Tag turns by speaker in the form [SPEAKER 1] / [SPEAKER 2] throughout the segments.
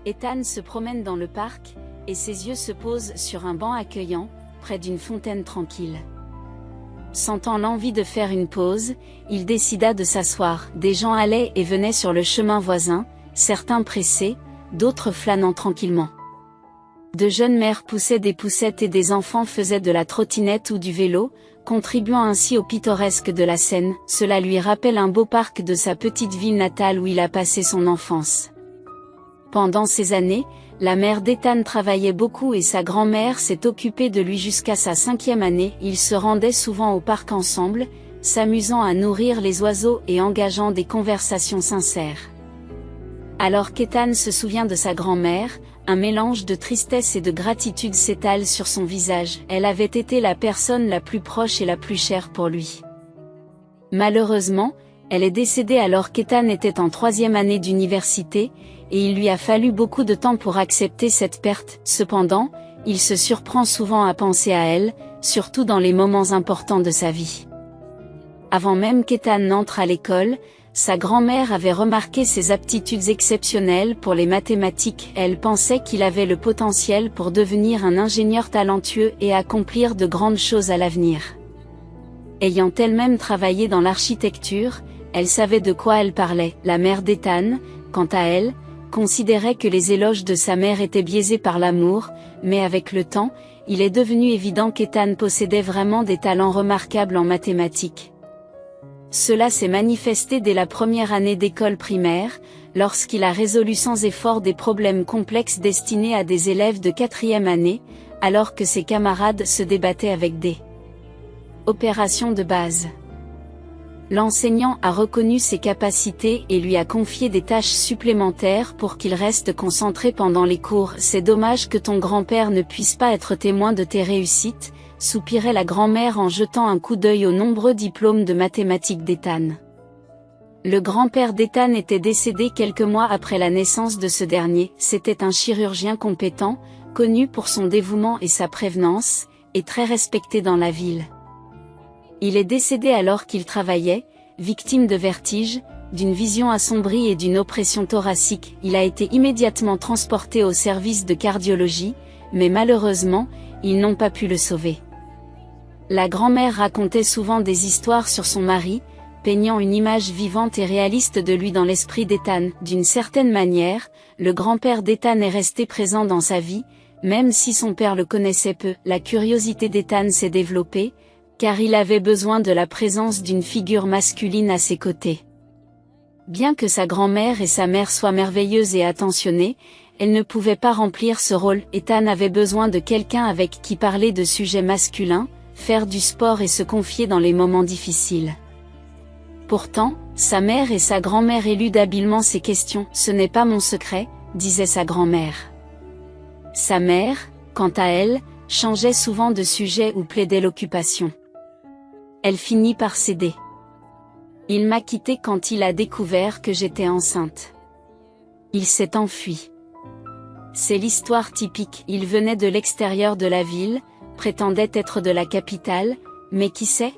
[SPEAKER 1] Ethan se promène dans le parc, et ses yeux se posent sur un banc accueillant, près d'une fontaine tranquille. Sentant l'envie de faire une pause, il décida de s'asseoir. Des gens allaient et venaient sur le chemin voisin, certains pressés, d'autres flânant tranquillement. De jeunes mères poussaient des poussettes et des enfants faisaient de la trottinette ou du vélo, contribuant ainsi au pittoresque de la scène. Cela lui rappelle un beau parc de sa petite ville natale où il a passé son enfance. Pendant ces années, la mère d'Ethan travaillait beaucoup et sa grand-mère s'est occupée de lui jusqu'à sa 5e année. Ils se rendaient souvent au parc ensemble, s'amusant à nourrir les oiseaux et engageant des conversations sincères. Alors qu'Ethan se souvient de sa grand-mère, un mélange de tristesse et de gratitude s'étale sur son visage. Elle avait été la personne la plus proche et la plus chère pour lui. Malheureusement, elle est décédée alors qu'Ethan était en 3e année d'université, et il lui a fallu beaucoup de temps pour accepter cette perte. Cependant, il se surprend souvent à penser à elle, surtout dans les moments importants de sa vie. Avant même qu'Ethan n'entre à l'école, sa grand-mère avait remarqué ses aptitudes exceptionnelles pour les mathématiques. Elle pensait qu'il avait le potentiel pour devenir un ingénieur talentueux et accomplir de grandes choses à l'avenir. Ayant elle-même travaillé dans l'architecture, elle savait de quoi elle parlait. La mère d'Ethan, quant à elle, considérait que les éloges de sa mère étaient biaisés par l'amour, mais avec le temps, il est devenu évident qu'Ethan possédait vraiment des talents remarquables en mathématiques. Cela s'est manifesté dès la première année d'école primaire, lorsqu'il a résolu sans effort des problèmes complexes destinés à des élèves de 4e année, alors que ses camarades se débattaient avec des opérations de base. L'enseignant a reconnu ses capacités et lui a confié des tâches supplémentaires pour qu'il reste concentré pendant les cours. C'est dommage que ton grand-père ne puisse pas être témoin de tes réussites, soupirait la grand-mère en jetant un coup d'œil aux nombreux diplômes de mathématiques d'Ethan. Le grand-père d'Ethan était décédé quelques mois après la naissance de ce dernier. C'était un chirurgien compétent, connu pour son dévouement et sa prévenance, et très respecté dans la ville. Il est décédé alors qu'il travaillait, victime de vertige, d'une vision assombrie et d'une oppression thoracique. Il a été immédiatement transporté au service de cardiologie, mais malheureusement, ils n'ont pas pu le sauver. La grand-mère racontait souvent des histoires sur son mari, peignant une image vivante et réaliste de lui dans l'esprit d'Ethan. D'une certaine manière, le grand-père d'Ethan est resté présent dans sa vie, même si son père le connaissait peu. La curiosité d'Ethan s'est développée, car il avait besoin de la présence d'une figure masculine à ses côtés. Bien que sa grand-mère et sa mère soient merveilleuses et attentionnées, elles ne pouvaient pas remplir ce rôle. Ethan avait besoin de quelqu'un avec qui parler de sujets masculins, faire du sport et se confier dans les moments difficiles. Pourtant, sa mère et sa grand-mère éludent habilement ces questions. « Ce n'est pas mon secret », disait sa grand-mère. Sa mère, quant à elle, changeait souvent de sujet ou plaidait l'occupation. Elle finit par céder. Il m'a quittée quand il a découvert que j'étais enceinte. Il s'est enfui. C'est l'histoire typique. Il venait de l'extérieur de la ville, prétendait être de la capitale, mais qui sait?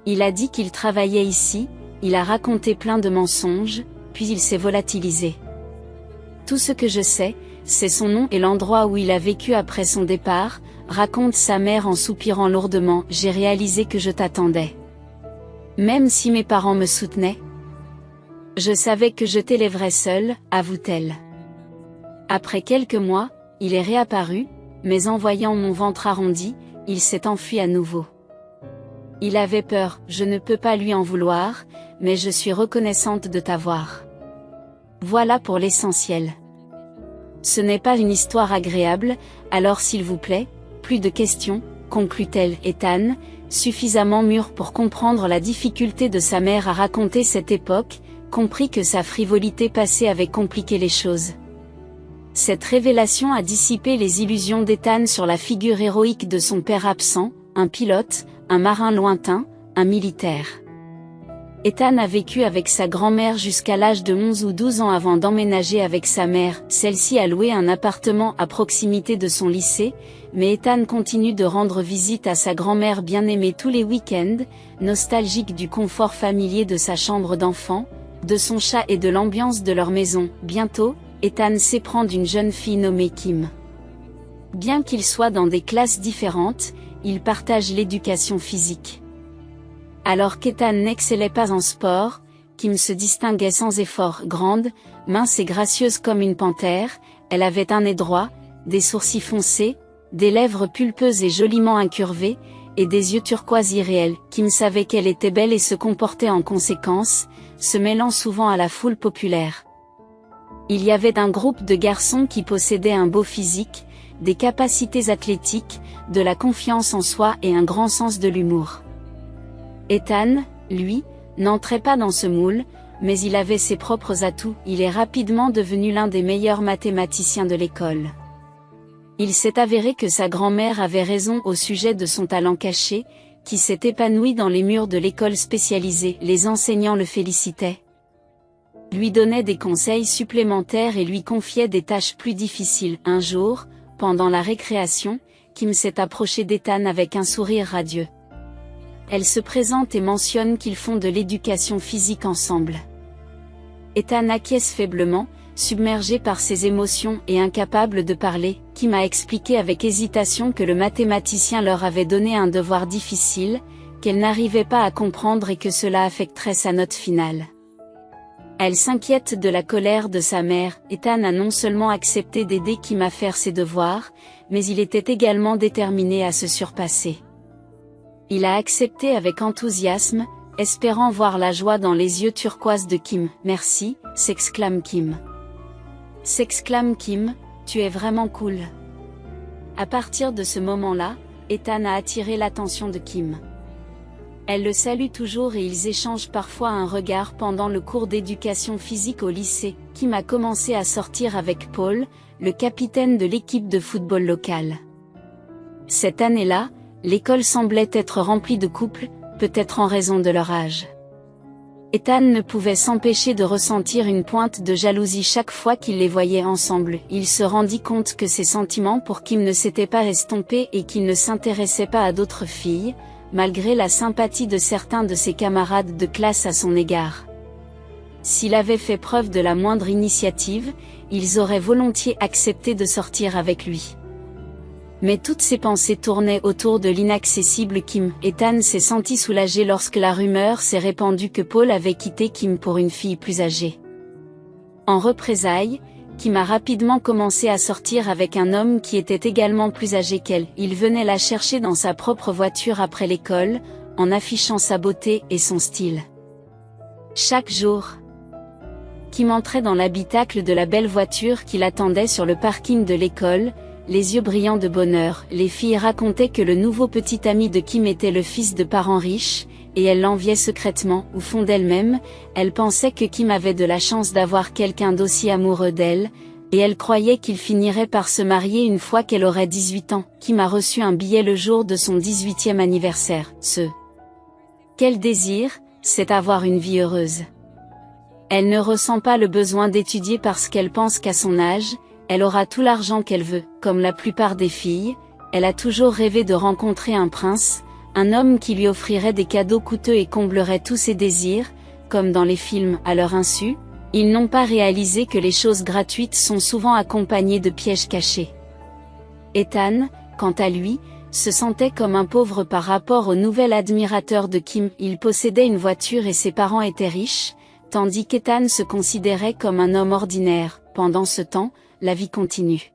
[SPEAKER 1] Il a dit qu'il travaillait ici, il a raconté plein de mensonges, puis il s'est volatilisé. Tout ce que je sais, c'est son nom et l'endroit où il a vécu après son départ, raconte sa mère en soupirant lourdement. J'ai réalisé que je t'attendais. Même si mes parents me soutenaient. Je savais que je t'élèverais seule, avoue-t-elle. Après quelques mois, il est réapparu, mais en voyant mon ventre arrondi, il s'est enfui à nouveau. Il avait peur. Je ne peux pas lui en vouloir, mais je suis reconnaissante de t'avoir. Voilà pour l'essentiel. Ce n'est pas une histoire agréable, alors s'il vous plaît, plus de questions, conclut-elle. Ethan, suffisamment mûr pour comprendre la difficulté de sa mère à raconter cette époque, comprit que sa frivolité passée avait compliqué les choses. Cette révélation a dissipé les illusions d'Ethan sur la figure héroïque de son père absent, un pilote, un marin lointain, un militaire. Ethan a vécu avec sa grand-mère jusqu'à l'âge de 11 ou 12 ans avant d'emménager avec sa mère. Celle-ci a loué un appartement à proximité de son lycée, mais Ethan continue de rendre visite à sa grand-mère bien-aimée tous les week-ends, nostalgique du confort familier de sa chambre d'enfant, de son chat et de l'ambiance de leur maison. Bientôt, Ethan s'éprend d'une jeune fille nommée Kim. Bien qu'ils soient dans des classes différentes, ils partagent l'éducation physique. Alors qu'Ethan n'excellait pas en sport, Kim se distinguait sans effort. Grande, mince et gracieuse comme une panthère, elle avait un nez droit, des sourcils foncés, des lèvres pulpeuses et joliment incurvées, et des yeux turquoise irréels. Kim savait qu'elle était belle et se comportait en conséquence, se mêlant souvent à la foule populaire. Il y avait un groupe de garçons qui possédaient un beau physique, des capacités athlétiques, de la confiance en soi et un grand sens de l'humour. Ethan, lui, n'entrait pas dans ce moule, mais il avait ses propres atouts. Il est rapidement devenu l'un des meilleurs mathématiciens de l'école. Il s'est avéré que sa grand-mère avait raison au sujet de son talent caché, qui s'est épanoui dans les murs de l'école spécialisée. Les enseignants le félicitaient, lui donnaient des conseils supplémentaires et lui confiaient des tâches plus difficiles. Un jour, pendant la récréation, Kim s'est approchée d'Ethan avec un sourire radieux. Elle se présente et mentionne qu'ils font de l'éducation physique ensemble. Ethan acquiesce faiblement, submergé par ses émotions et incapable de parler. Kim a expliqué avec hésitation que le mathématicien leur avait donné un devoir difficile, qu'elle n'arrivait pas à comprendre et que cela affecterait sa note finale. Elle s'inquiète de la colère de sa mère. Ethan a non seulement accepté d'aider Kim à faire ses devoirs, mais il était également déterminé à se surpasser. Il a accepté avec enthousiasme, espérant voir la joie dans les yeux turquoises de Kim. « Merci », s'exclame Kim. « Tu es vraiment cool. » À partir de ce moment-là, Ethan a attiré l'attention de Kim. Elle le salue toujours et ils échangent parfois un regard pendant le cours d'éducation physique au lycée. Kim a commencé à sortir avec Paul, le capitaine de l'équipe de football locale. Cette année-là, l'école semblait être remplie de couples, peut-être en raison de leur âge. Ethan ne pouvait s'empêcher de ressentir une pointe de jalousie chaque fois qu'il les voyait ensemble. Il se rendit compte que ses sentiments pour Kim ne s'étaient pas estompés et qu'il ne s'intéressait pas à d'autres filles, malgré la sympathie de certains de ses camarades de classe à son égard. S'il avait fait preuve de la moindre initiative, ils auraient volontiers accepté de sortir avec lui. Mais toutes ses pensées tournaient autour de l'inaccessible Kim. Ethan s'est senti soulagé lorsque la rumeur s'est répandue que Paul avait quitté Kim pour une fille plus âgée. En représailles, Kim a rapidement commencé à sortir avec un homme qui était également plus âgé qu'elle. Il venait la chercher dans sa propre voiture après l'école, en affichant sa beauté et son style. Chaque jour, Kim entrait dans l'habitacle de la belle voiture qui l'attendait sur le parking de l'école, les yeux brillants de bonheur. Les filles racontaient que le nouveau petit ami de Kim était le fils de parents riches, et elle l'enviait secrètement. Au fond d'elle-même, elle pensait que Kim avait de la chance d'avoir quelqu'un d'aussi amoureux d'elle, et elle croyait qu'il finirait par se marier une fois qu'elle aurait 18 ans. Kim a reçu un billet le jour de son 18e anniversaire. Quel désir, c'est avoir une vie heureuse. Elle ne ressent pas le besoin d'étudier parce qu'elle pense qu'à son âge, elle aura tout l'argent qu'elle veut. Comme la plupart des filles, elle a toujours rêvé de rencontrer un prince, un homme qui lui offrirait des cadeaux coûteux et comblerait tous ses désirs, comme dans les films. À leur insu, ils n'ont pas réalisé que les choses gratuites sont souvent accompagnées de pièges cachés. Ethan, quant à lui, se sentait comme un pauvre par rapport au nouvel admirateur de Kim. Il possédait une voiture et ses parents étaient riches, tandis qu'Ethan se considérait comme un homme ordinaire. Pendant ce temps, la vie continue.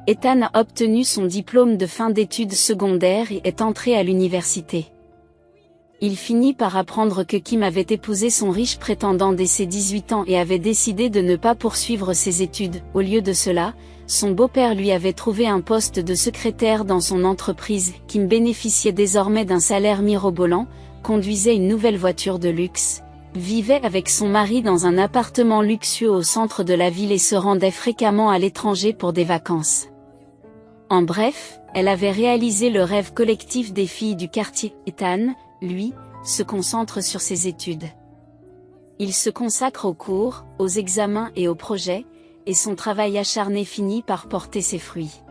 [SPEAKER 1] Ethan a obtenu son diplôme de fin d'études secondaires et est entré à l'université. Il finit par apprendre que Kim avait épousé son riche prétendant dès ses 18 ans et avait décidé de ne pas poursuivre ses études. Au lieu de cela, son beau-père lui avait trouvé un poste de secrétaire dans son entreprise. Kim bénéficiait désormais d'un salaire mirobolant, conduisait une nouvelle voiture de luxe, vivait avec son mari dans un appartement luxueux au centre de la ville et se rendait fréquemment à l'étranger pour des vacances. En bref, elle avait réalisé le rêve collectif des filles du quartier. Ethan, lui, se concentre sur ses études. Il se consacre aux cours, aux examens et aux projets, et son travail acharné finit par porter ses fruits.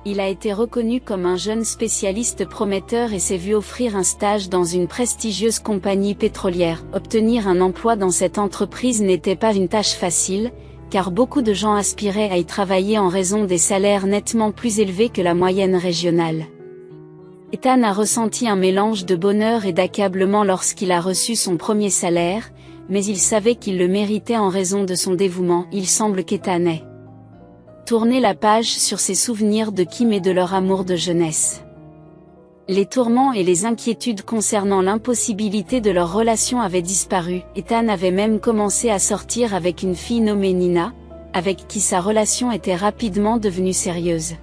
[SPEAKER 1] Il a été reconnu comme un jeune spécialiste prometteur et s'est vu offrir un stage dans une prestigieuse compagnie pétrolière. Obtenir un emploi dans cette entreprise n'était pas une tâche facile, car beaucoup de gens aspiraient à y travailler en raison des salaires nettement plus élevés que la moyenne régionale. Ethan a ressenti un mélange de bonheur et d'accablement lorsqu'il a reçu son premier salaire, mais il savait qu'il le méritait en raison de son dévouement. Il semble qu'Ethan ait tourné la page sur ses souvenirs de Kim et de leur amour de jeunesse. Les tourments et les inquiétudes concernant l'impossibilité de leur relation avaient disparu. Ethan avait même commencé à sortir avec une fille nommée Nina, avec qui sa relation était rapidement devenue sérieuse.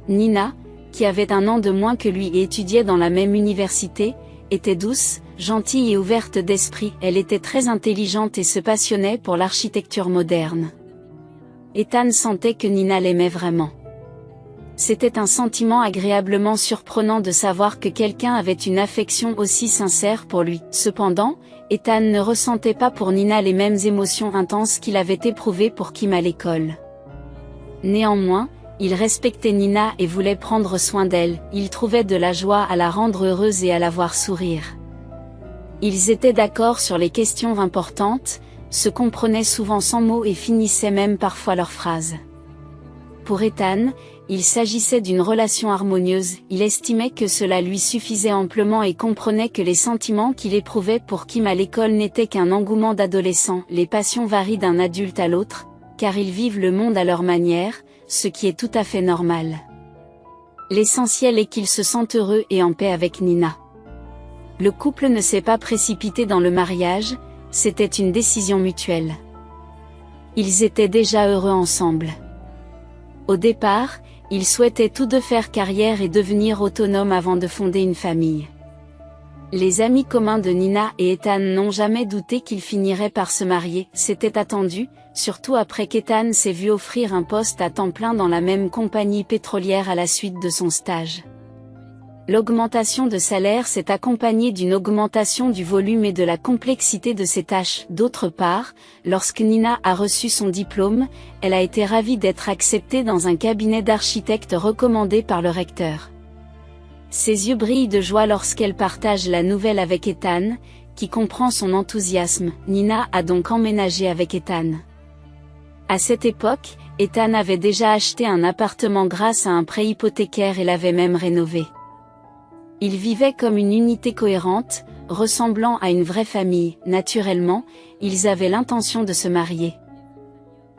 [SPEAKER 1] Nina, qui avait 1 an de moins que lui et étudiait dans la même université, était douce, gentille et ouverte d'esprit. Elle était très intelligente et se passionnait pour l'architecture moderne. Ethan sentait que Nina l'aimait vraiment. C'était un sentiment agréablement surprenant de savoir que quelqu'un avait une affection aussi sincère pour lui. Cependant, Ethan ne ressentait pas pour Nina les mêmes émotions intenses qu'il avait éprouvées pour Kim à l'école. Néanmoins, il respectait Nina et voulait prendre soin d'elle. Il trouvait de la joie à la rendre heureuse et à la voir sourire. Ils étaient d'accord sur les questions importantes, se comprenaient souvent sans mots et finissaient même parfois leurs phrases. Pour Ethan, il s'agissait d'une relation harmonieuse. Il estimait que cela lui suffisait amplement et comprenait que les sentiments qu'il éprouvait pour Kim à l'école n'étaient qu'un engouement d'adolescent. Les passions varient d'un adulte à l'autre, car ils vivent le monde à leur manière, ce qui est tout à fait normal. L'essentiel est qu'ils se sentent heureux et en paix avec Nina. Le couple ne s'est pas précipité dans le mariage, c'était une décision mutuelle. Ils étaient déjà heureux ensemble. Au départ, ils souhaitaient tous deux faire carrière et devenir autonomes avant de fonder une famille. Les amis communs de Nina et Ethan n'ont jamais douté qu'ils finiraient par se marier. C'était attendu, surtout après qu'Ethan s'est vu offrir un poste à temps plein dans la même compagnie pétrolière à la suite de son stage. L'augmentation de salaire s'est accompagnée d'une augmentation du volume et de la complexité de ses tâches. D'autre part, lorsque Nina a reçu son diplôme, elle a été ravie d'être acceptée dans un cabinet d'architectes recommandé par le recteur. Ses yeux brillent de joie lorsqu'elle partage la nouvelle avec Ethan, qui comprend son enthousiasme. Nina a donc emménagé avec Ethan. À cette époque, Ethan avait déjà acheté un appartement grâce à un prêt hypothécaire et l'avait même rénové. Ils vivaient comme une unité cohérente, ressemblant à une vraie famille. Naturellement, ils avaient l'intention de se marier.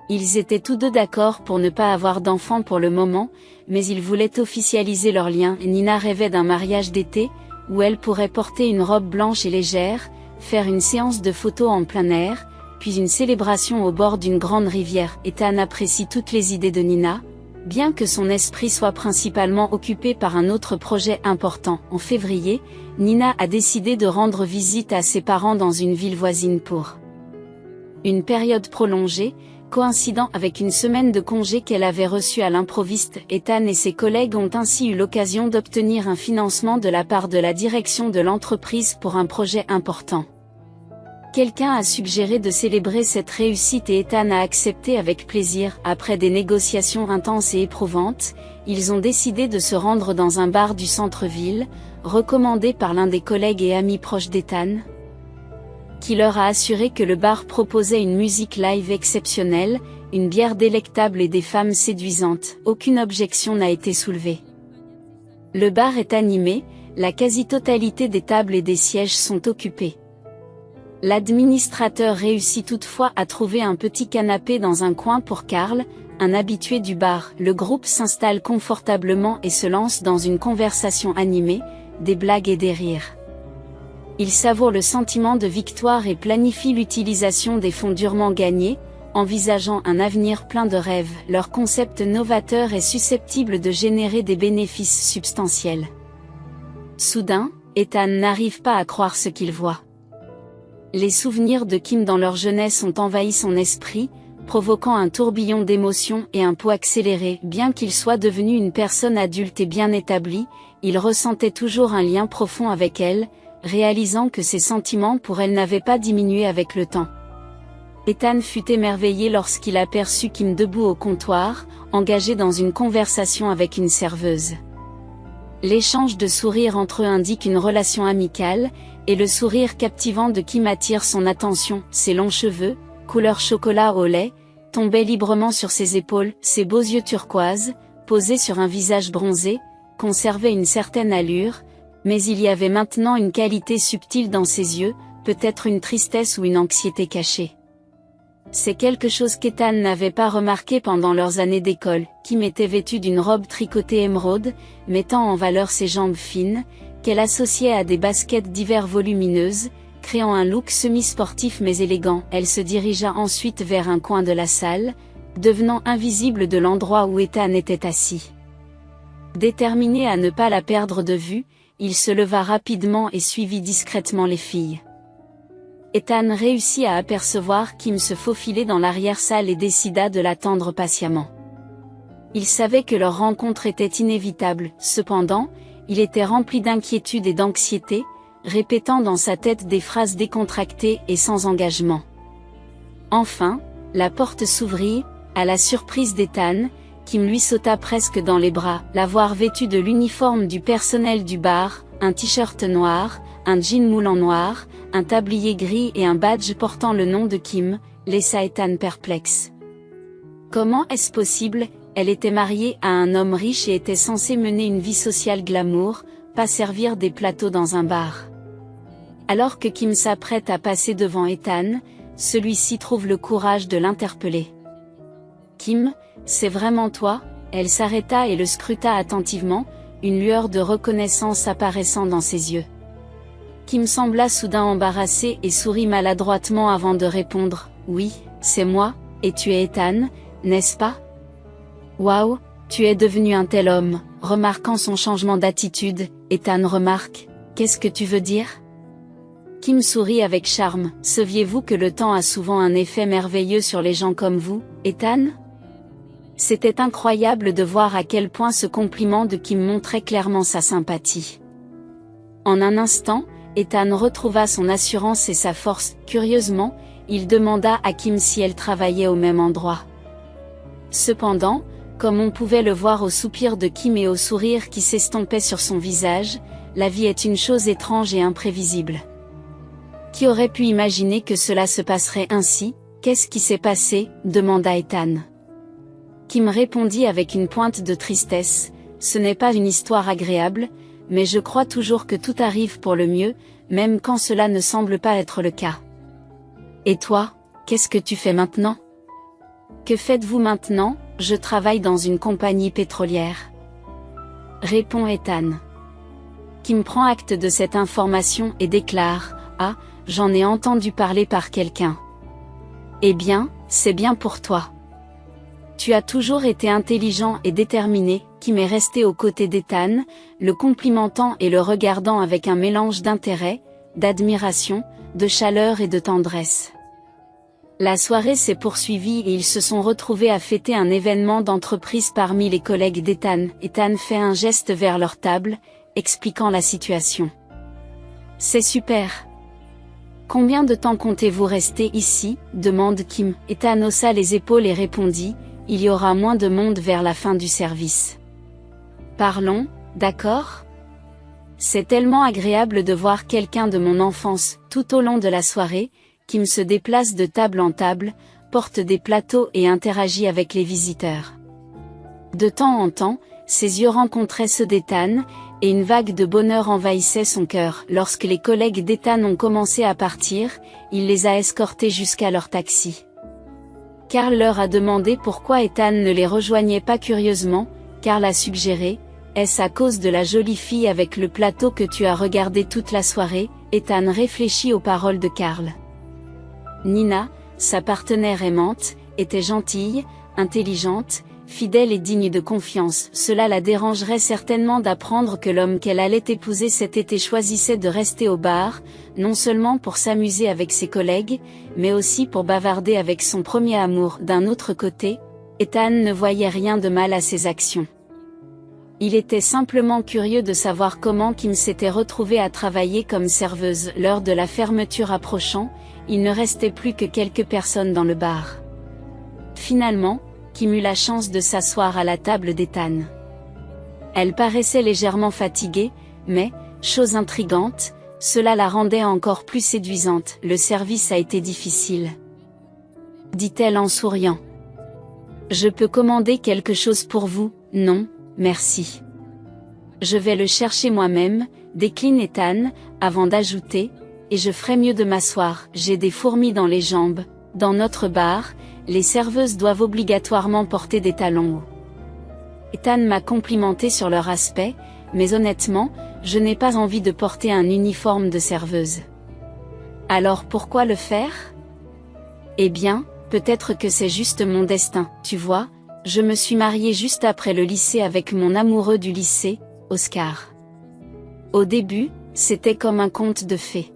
[SPEAKER 1] Ils étaient tous deux d'accord pour ne pas avoir d'enfants pour le moment, mais ils voulaient officialiser leur lien. Nina rêvait d'un mariage d'été, où elle pourrait porter une robe blanche et légère, faire une séance de photos en plein air, puis une célébration au bord d'une grande rivière. Ethan apprécie toutes les idées de Nina, bien que son esprit soit principalement occupé par un autre projet important. En février, Nina a décidé de rendre visite à ses parents dans une ville voisine pour une période prolongée, coïncidant avec une semaine de congé qu'elle avait reçue à l'improviste. Ethan et ses collègues ont ainsi eu l'occasion d'obtenir un financement de la part de la direction de l'entreprise pour un projet important. Quelqu'un a suggéré de célébrer cette réussite et Ethan a accepté avec plaisir. Après des négociations intenses et éprouvantes, ils ont décidé de se rendre dans un bar du centre-ville, recommandé par l'un des collègues et amis proches d'Ethan, qui leur a assuré que le bar proposait une musique live exceptionnelle, une bière délectable et des femmes séduisantes. Aucune objection n'a été soulevée. Le bar est animé, la quasi-totalité des tables et des sièges sont occupés. L'administrateur réussit toutefois à trouver un petit canapé dans un coin pour Carl, un habitué du bar. Le groupe s'installe confortablement et se lance dans une conversation animée, des blagues et des rires. Ils savourent le sentiment de victoire et planifient l'utilisation des fonds durement gagnés, envisageant un avenir plein de rêves. Leur concept novateur est susceptible de générer des bénéfices substantiels. Soudain, Ethan n'arrive pas à croire ce qu'il voit. Les souvenirs de Kim dans leur jeunesse ont envahi son esprit, provoquant un tourbillon d'émotions et un pouls accéléré. Bien qu'il soit devenu une personne adulte et bien établie, il ressentait toujours un lien profond avec elle, réalisant que ses sentiments pour elle n'avaient pas diminué avec le temps. Ethan fut émerveillé lorsqu'il aperçut Kim debout au comptoir, engagé dans une conversation avec une serveuse. L'échange de sourires entre eux indique une relation amicale, et le sourire captivant de Kim attire son attention. Ses longs cheveux, couleur chocolat au lait, tombaient librement sur ses épaules, ses beaux yeux turquoises, posés sur un visage bronzé, conservaient une certaine allure, mais il y avait maintenant une qualité subtile dans ses yeux, peut-être une tristesse ou une anxiété cachée. C'est quelque chose qu'Ethan n'avait pas remarqué pendant leurs années d'école. Kim était vêtue d'une robe tricotée émeraude, mettant en valeur ses jambes fines, qu'elle associait à des baskets d'hiver volumineuses, créant un look semi-sportif mais élégant. Elle se dirigea ensuite vers un coin de la salle, devenant invisible de l'endroit où Ethan était assis. Déterminé à ne pas la perdre de vue, il se leva rapidement et suivit discrètement les filles. Ethan réussit à apercevoir Kim se faufiler dans l'arrière-salle et décida de l'attendre patiemment. Il savait que leur rencontre était inévitable, cependant, il était rempli d'inquiétude et d'anxiété, répétant dans sa tête des phrases décontractées et sans engagement. Enfin, la porte s'ouvrit, à la surprise d'Ethan, Kim lui sauta presque dans les bras, la voir vêtue de l'uniforme du personnel du bar, un t-shirt noir, un jean moulant noir, un tablier gris et un badge portant le nom de Kim, laissa Ethan perplexe. Comment est-ce possible? Elle était mariée à un homme riche et était censée mener une vie sociale glamour, pas servir des plateaux dans un bar. Alors que Kim s'apprête à passer devant Ethan, celui-ci trouve le courage de l'interpeller. Kim, c'est vraiment toi? Elle s'arrêta et le scruta attentivement, une lueur de reconnaissance apparaissant dans ses yeux. Kim sembla soudain embarrassé et sourit maladroitement avant de répondre, « Oui, c'est moi, et tu es Ethan, n'est-ce pas? » « Waouh, tu es devenu un tel homme. » Remarquant son changement d'attitude, Ethan remarque, « Qu'est-ce que tu veux dire ?» Kim sourit avec charme, « Saviez-vous que le temps a souvent un effet merveilleux sur les gens comme vous, Ethan ?» C'était incroyable de voir à quel point ce compliment de Kim montrait clairement sa sympathie. En un instant, Ethan retrouva son assurance et sa force. Curieusement, il demanda à Kim si elle travaillait au même endroit. Cependant, comme on pouvait le voir au soupir de Kim et au sourire qui s'estompait sur son visage, la vie est une chose étrange et imprévisible. Qui aurait pu imaginer que cela se passerait ainsi? Qu'est-ce qui s'est passé? Demanda Ethan. Kim répondit avec une pointe de tristesse, « Ce n'est pas une histoire agréable, mais je crois toujours que tout arrive pour le mieux, même quand cela ne semble pas être le cas. Et toi, qu'est-ce que tu fais maintenant? » Que faites-vous maintenant? Je travaille dans une compagnie pétrolière. Répond Ethan. Kim prend acte de cette information et déclare, « Ah, j'en ai entendu parler par quelqu'un. » Eh bien, c'est bien pour toi. Tu as toujours été intelligent et déterminé. Kim est resté aux côtés d'Ethan, le complimentant et le regardant avec un mélange d'intérêt, d'admiration, de chaleur et de tendresse. La soirée s'est poursuivie et ils se sont retrouvés à fêter un événement d'entreprise parmi les collègues d'Ethan. Ethan fait un geste vers leur table, expliquant la situation. « C'est super. Combien de temps comptez-vous rester ici? » demande Kim. Ethan haussa les épaules et répondit, « Il y aura moins de monde vers la fin du service. » Parlons, d'accord? C'est tellement agréable de voir quelqu'un de mon enfance. Tout au long de la soirée, Kim se déplace de table en table, porte des plateaux et interagit avec les visiteurs. De temps en temps, ses yeux rencontraient ceux d'Ethan, et une vague de bonheur envahissait son cœur. Lorsque les collègues d'Ethan ont commencé à partir, il les a escortés jusqu'à leur taxi. Carl leur a demandé pourquoi Ethan ne les rejoignait pas curieusement. Carl a suggéré, « Est-ce à cause de la jolie fille avec le plateau que tu as regardé toute la soirée ?» Ethan réfléchit aux paroles de Carl. Nina, sa partenaire aimante, était gentille, intelligente, fidèle et digne de confiance. Cela la dérangerait certainement d'apprendre que l'homme qu'elle allait épouser cet été choisissait de rester au bar, non seulement pour s'amuser avec ses collègues, mais aussi pour bavarder avec son premier amour. D'un autre côté, Ethan ne voyait rien de mal à ses actions. Il était simplement curieux de savoir comment Kim s'était retrouvée à travailler comme serveuse. L'heure de la fermeture approchant, il ne restait plus que quelques personnes dans le bar. Finalement, Kim eut la chance de s'asseoir à la table d'Ethan. Elle paraissait légèrement fatiguée, mais, chose intrigante, cela la rendait encore plus séduisante. « Le service a été difficile. » dit-elle en souriant. Je peux commander quelque chose pour vous? Non, merci. Je vais le chercher moi-même, décline Ethan, avant d'ajouter, et je ferais mieux de m'asseoir, j'ai des fourmis dans les jambes. Dans notre bar, les serveuses doivent obligatoirement porter des talons hauts. Ethan m'a complimenté sur leur aspect, mais honnêtement, je n'ai pas envie de porter un uniforme de serveuse. Alors pourquoi le faire? Eh bien, peut-être que c'est juste mon destin, tu vois, je me suis mariée juste après le lycée avec mon amoureux du lycée, Oscar. Au début, c'était comme un conte de fées.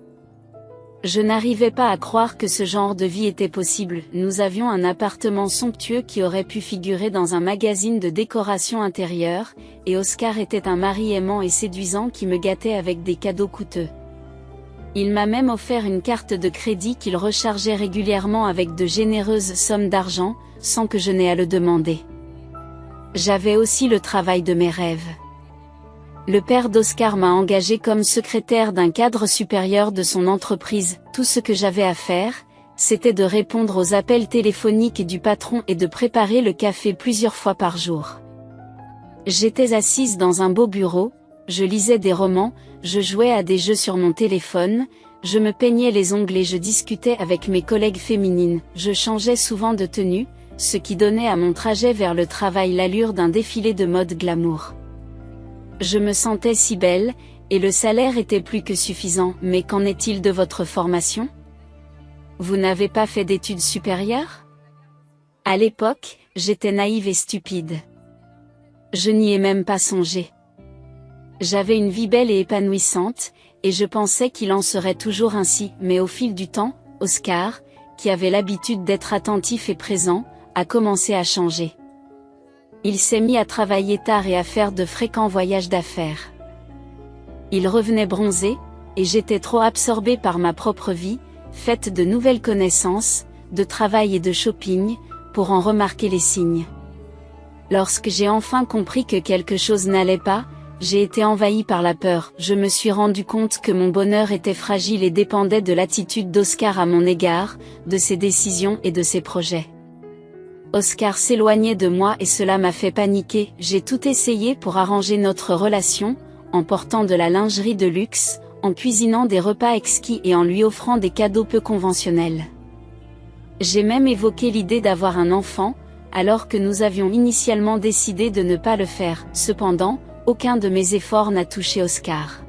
[SPEAKER 1] Je n'arrivais pas à croire que ce genre de vie était possible. Nous avions un appartement somptueux qui aurait pu figurer dans un magazine de décoration intérieure, et Oscar était un mari aimant et séduisant qui me gâtait avec des cadeaux coûteux. Il m'a même offert une carte de crédit qu'il rechargeait régulièrement avec de généreuses sommes d'argent, sans que je n'aie à le demander. J'avais aussi le travail de mes rêves. Le père d'Oscar m'a engagé comme secrétaire d'un cadre supérieur de son entreprise. Tout ce que j'avais à faire, c'était de répondre aux appels téléphoniques du patron et de préparer le café plusieurs fois par jour. J'étais assise dans un beau bureau, je lisais des romans, je jouais à des jeux sur mon téléphone, je me peignais les ongles et je discutais avec mes collègues féminines. Je changeais souvent de tenue, ce qui donnait à mon trajet vers le travail l'allure d'un défilé de mode glamour. Je me sentais si belle, et le salaire était plus que suffisant. Mais qu'en est-il de votre formation? Vous n'avez pas fait d'études supérieures? À l'époque, j'étais naïve et stupide. Je n'y ai même pas songé. J'avais une vie belle et épanouissante, et je pensais qu'il en serait toujours ainsi. Mais au fil du temps, Oscar, qui avait l'habitude d'être attentif et présent, a commencé à changer. Il s'est mis à travailler tard et à faire de fréquents voyages d'affaires. Il revenait bronzé, et j'étais trop absorbée par ma propre vie, faite de nouvelles connaissances, de travail et de shopping, pour en remarquer les signes. Lorsque j'ai enfin compris que quelque chose n'allait pas, j'ai été envahie par la peur. Je me suis rendu compte que mon bonheur était fragile et dépendait de l'attitude d'Oscar à mon égard, de ses décisions et de ses projets. Oscar s'éloignait de moi et cela m'a fait paniquer. J'ai tout essayé pour arranger notre relation, en portant de la lingerie de luxe, en cuisinant des repas exquis et en lui offrant des cadeaux peu conventionnels. J'ai même évoqué l'idée d'avoir un enfant, alors que nous avions initialement décidé de ne pas le faire. Cependant, aucun de mes efforts n'a touché Oscar.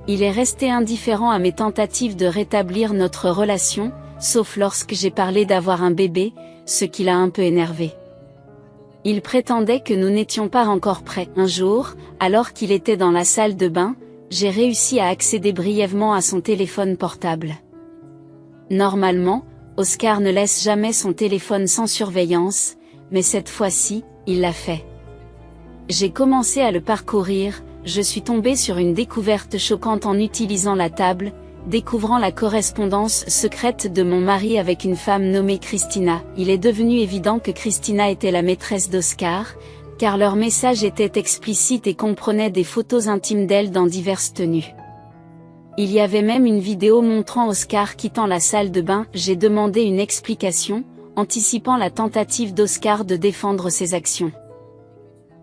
[SPEAKER 1] Il est resté indifférent à mes tentatives de rétablir notre relation, sauf lorsque j'ai parlé d'avoir un bébé, ce qui l'a un peu énervé. Il prétendait que nous n'étions pas encore prêts. Un jour, alors qu'il était dans la salle de bain, j'ai réussi à accéder brièvement à son téléphone portable. Normalement, Oscar ne laisse jamais son téléphone sans surveillance, mais cette fois-ci, il l'a fait. J'ai commencé à le parcourir, je suis tombée sur une découverte choquante en utilisant la table, découvrant la correspondance secrète de mon mari avec une femme nommée Christina. Il est devenu évident que Christina était la maîtresse d'Oscar, car leur message était explicite et comprenait des photos intimes d'elle dans diverses tenues. Il y avait même une vidéo montrant Oscar quittant la salle de bain. J'ai demandé une explication, anticipant la tentative d'Oscar de défendre ses actions.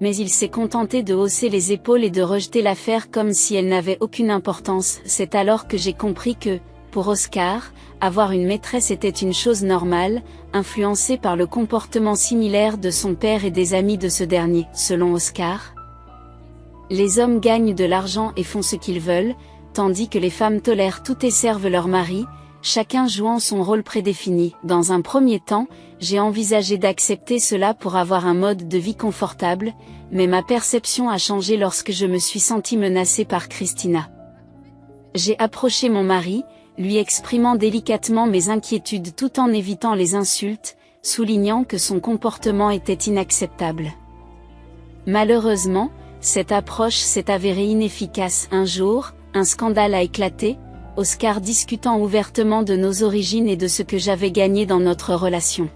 [SPEAKER 1] Mais il s'est contenté de hausser les épaules et de rejeter l'affaire comme si elle n'avait aucune importance. C'est alors que j'ai compris que, pour Oscar, avoir une maîtresse était une chose normale, influencée par le comportement similaire de son père et des amis de ce dernier. Selon Oscar, les hommes gagnent de l'argent et font ce qu'ils veulent, tandis que les femmes tolèrent tout et servent leur mari, chacun jouant son rôle prédéfini. Dans un premier temps, j'ai envisagé d'accepter cela pour avoir un mode de vie confortable, mais ma perception a changé lorsque je me suis sentie menacée par Christina. J'ai approché mon mari, lui exprimant délicatement mes inquiétudes tout en évitant les insultes, soulignant que son comportement était inacceptable. Malheureusement, cette approche s'est avérée inefficace. Un jour, un scandale a éclaté, Oscar discutant ouvertement de nos origines et de ce que j'avais gagné dans notre relation.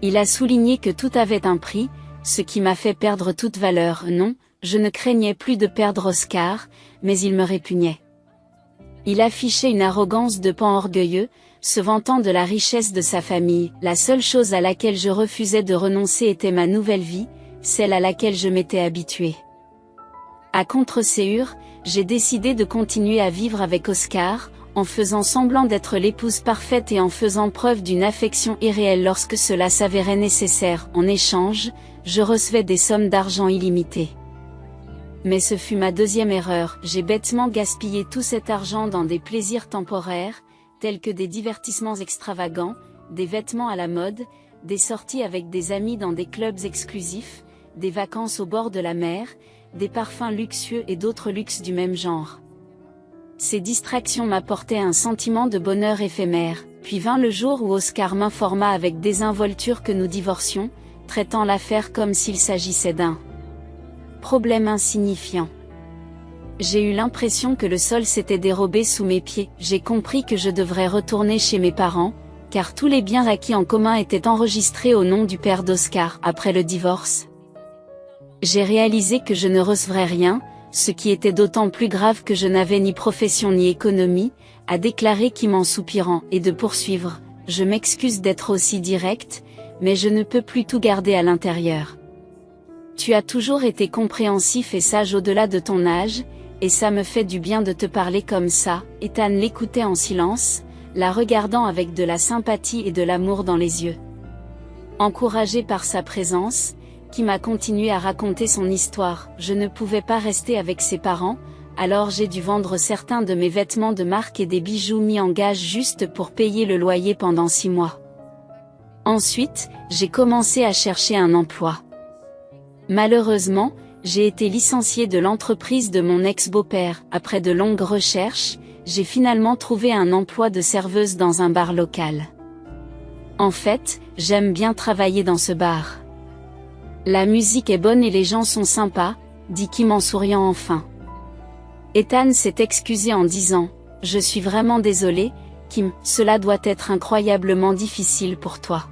[SPEAKER 1] Il a souligné que tout avait un prix, ce qui m'a fait perdre toute valeur. Non, je ne craignais plus de perdre Oscar, mais il me répugnait. Il affichait une arrogance de pan orgueilleux, se vantant de la richesse de sa famille. La seule chose à laquelle je refusais de renoncer était ma nouvelle vie, celle à laquelle je m'étais habituée. À contre-séure, j'ai décidé de continuer à vivre avec Oscar, en faisant semblant d'être l'épouse parfaite et en faisant preuve d'une affection irréelle lorsque cela s'avérait nécessaire. En échange, je recevais des sommes d'argent illimitées. Mais ce fut ma deuxième erreur, j'ai bêtement gaspillé tout cet argent dans des plaisirs temporaires, tels que des divertissements extravagants, des vêtements à la mode, des sorties avec des amis dans des clubs exclusifs, des vacances au bord de la mer, des parfums luxueux et d'autres luxes du même genre. Ces distractions m'apportaient un sentiment de bonheur éphémère, puis vint le jour où Oscar m'informa avec désinvolture que nous divorcions, traitant l'affaire comme s'il s'agissait d'un problème insignifiant. J'ai eu l'impression que le sol s'était dérobé sous mes pieds. J'ai compris que je devrais retourner chez mes parents, car tous les biens acquis en commun étaient enregistrés au nom du père d'Oscar. Après le divorce, j'ai réalisé que je ne recevrais rien, ce qui était d'autant plus grave que je n'avais ni profession ni économie, a déclaré Kim en soupirant, et de poursuivre, je m'excuse d'être aussi direct, mais je ne peux plus tout garder à l'intérieur. Tu as toujours été compréhensif et sage au-delà de ton âge, et ça me fait du bien de te parler comme ça. Ethan l'écoutait en silence, la regardant avec de la sympathie et de l'amour dans les yeux. Encouragé par sa présence, Kim a continué à raconter son histoire. Je ne pouvais pas rester avec ses parents, alors j'ai dû vendre certains de mes vêtements de marque et des bijoux mis en gage juste pour payer le loyer pendant 6 mois. Ensuite, j'ai commencé à chercher un emploi. Malheureusement, j'ai été licenciée de l'entreprise de mon ex-beau-père. Après de longues recherches, j'ai finalement trouvé un emploi de serveuse dans un bar local. En fait, j'aime bien travailler dans ce bar. La musique est bonne et les gens sont sympas, dit Kim en souriant enfin. Ethan s'est excusé en disant « Je suis vraiment désolé, Kim, cela doit être incroyablement difficile pour toi. »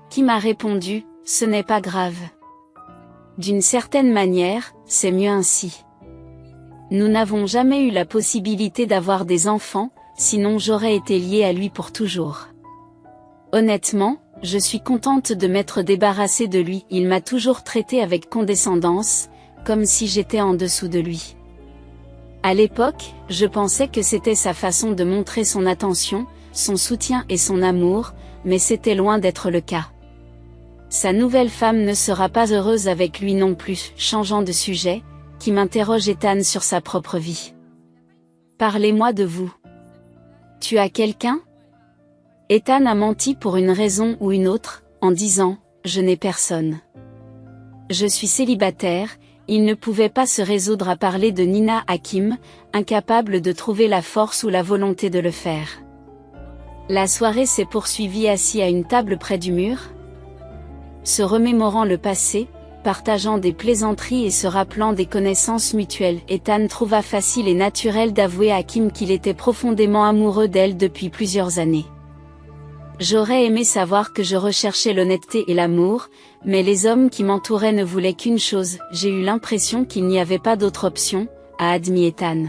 [SPEAKER 1] Kim a répondu « Ce n'est pas grave. D'une certaine manière, c'est mieux ainsi. Nous n'avons jamais eu la possibilité d'avoir des enfants, sinon j'aurais été liée à lui pour toujours. Honnêtement, je suis contente de m'être débarrassée de lui. Il m'a toujours traitée avec condescendance, comme si j'étais en dessous de lui. À l'époque, je pensais que c'était sa façon de montrer son attention, son soutien et son amour, mais c'était loin d'être le cas. Sa nouvelle femme ne sera pas heureuse avec lui non plus. Changeant de sujet, Kim interroge Ethan sur sa propre vie. Parlez-moi de vous. Tu as quelqu'un? Ethan a menti pour une raison ou une autre, en disant « Je n'ai personne. Je suis célibataire », il ne pouvait pas se résoudre à parler de Nina à Kim, incapable de trouver la force ou la volonté de le faire. La soirée s'est poursuivie assis à une table près du mur. Se remémorant le passé, partageant des plaisanteries et se rappelant des connaissances mutuelles, Ethan trouva facile et naturel d'avouer à Kim qu'il était profondément amoureux d'elle depuis plusieurs années. J'aurais aimé savoir que je recherchais l'honnêteté et l'amour, mais les hommes qui m'entouraient ne voulaient qu'une chose, j'ai eu l'impression qu'il n'y avait pas d'autre option, a admis Ethan.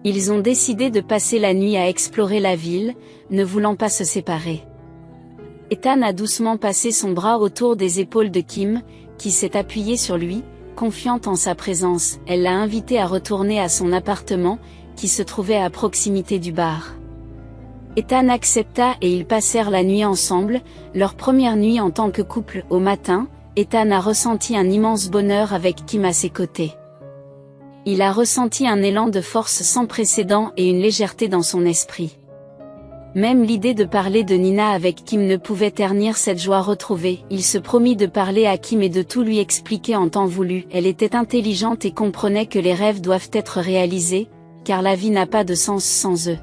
[SPEAKER 1] Ils ont décidé de passer la nuit à explorer la ville, ne voulant pas se séparer. Ethan a doucement passé son bras autour des épaules de Kim, qui s'est appuyée sur lui, confiante en sa présence. Elle l'a invité à retourner à son appartement, qui se trouvait à proximité du bar. Ethan accepta et ils passèrent la nuit ensemble, leur première nuit en tant que couple. Au matin, Ethan a ressenti un immense bonheur avec Kim à ses côtés. Il a ressenti un élan de force sans précédent et une légèreté dans son esprit. Même l'idée de parler de Nina avec Kim ne pouvait ternir cette joie retrouvée. Il se promit de parler à Kim et de tout lui expliquer en temps voulu. Elle était intelligente et comprenait que les rêves doivent être réalisés, car la vie n'a pas de sens sans eux.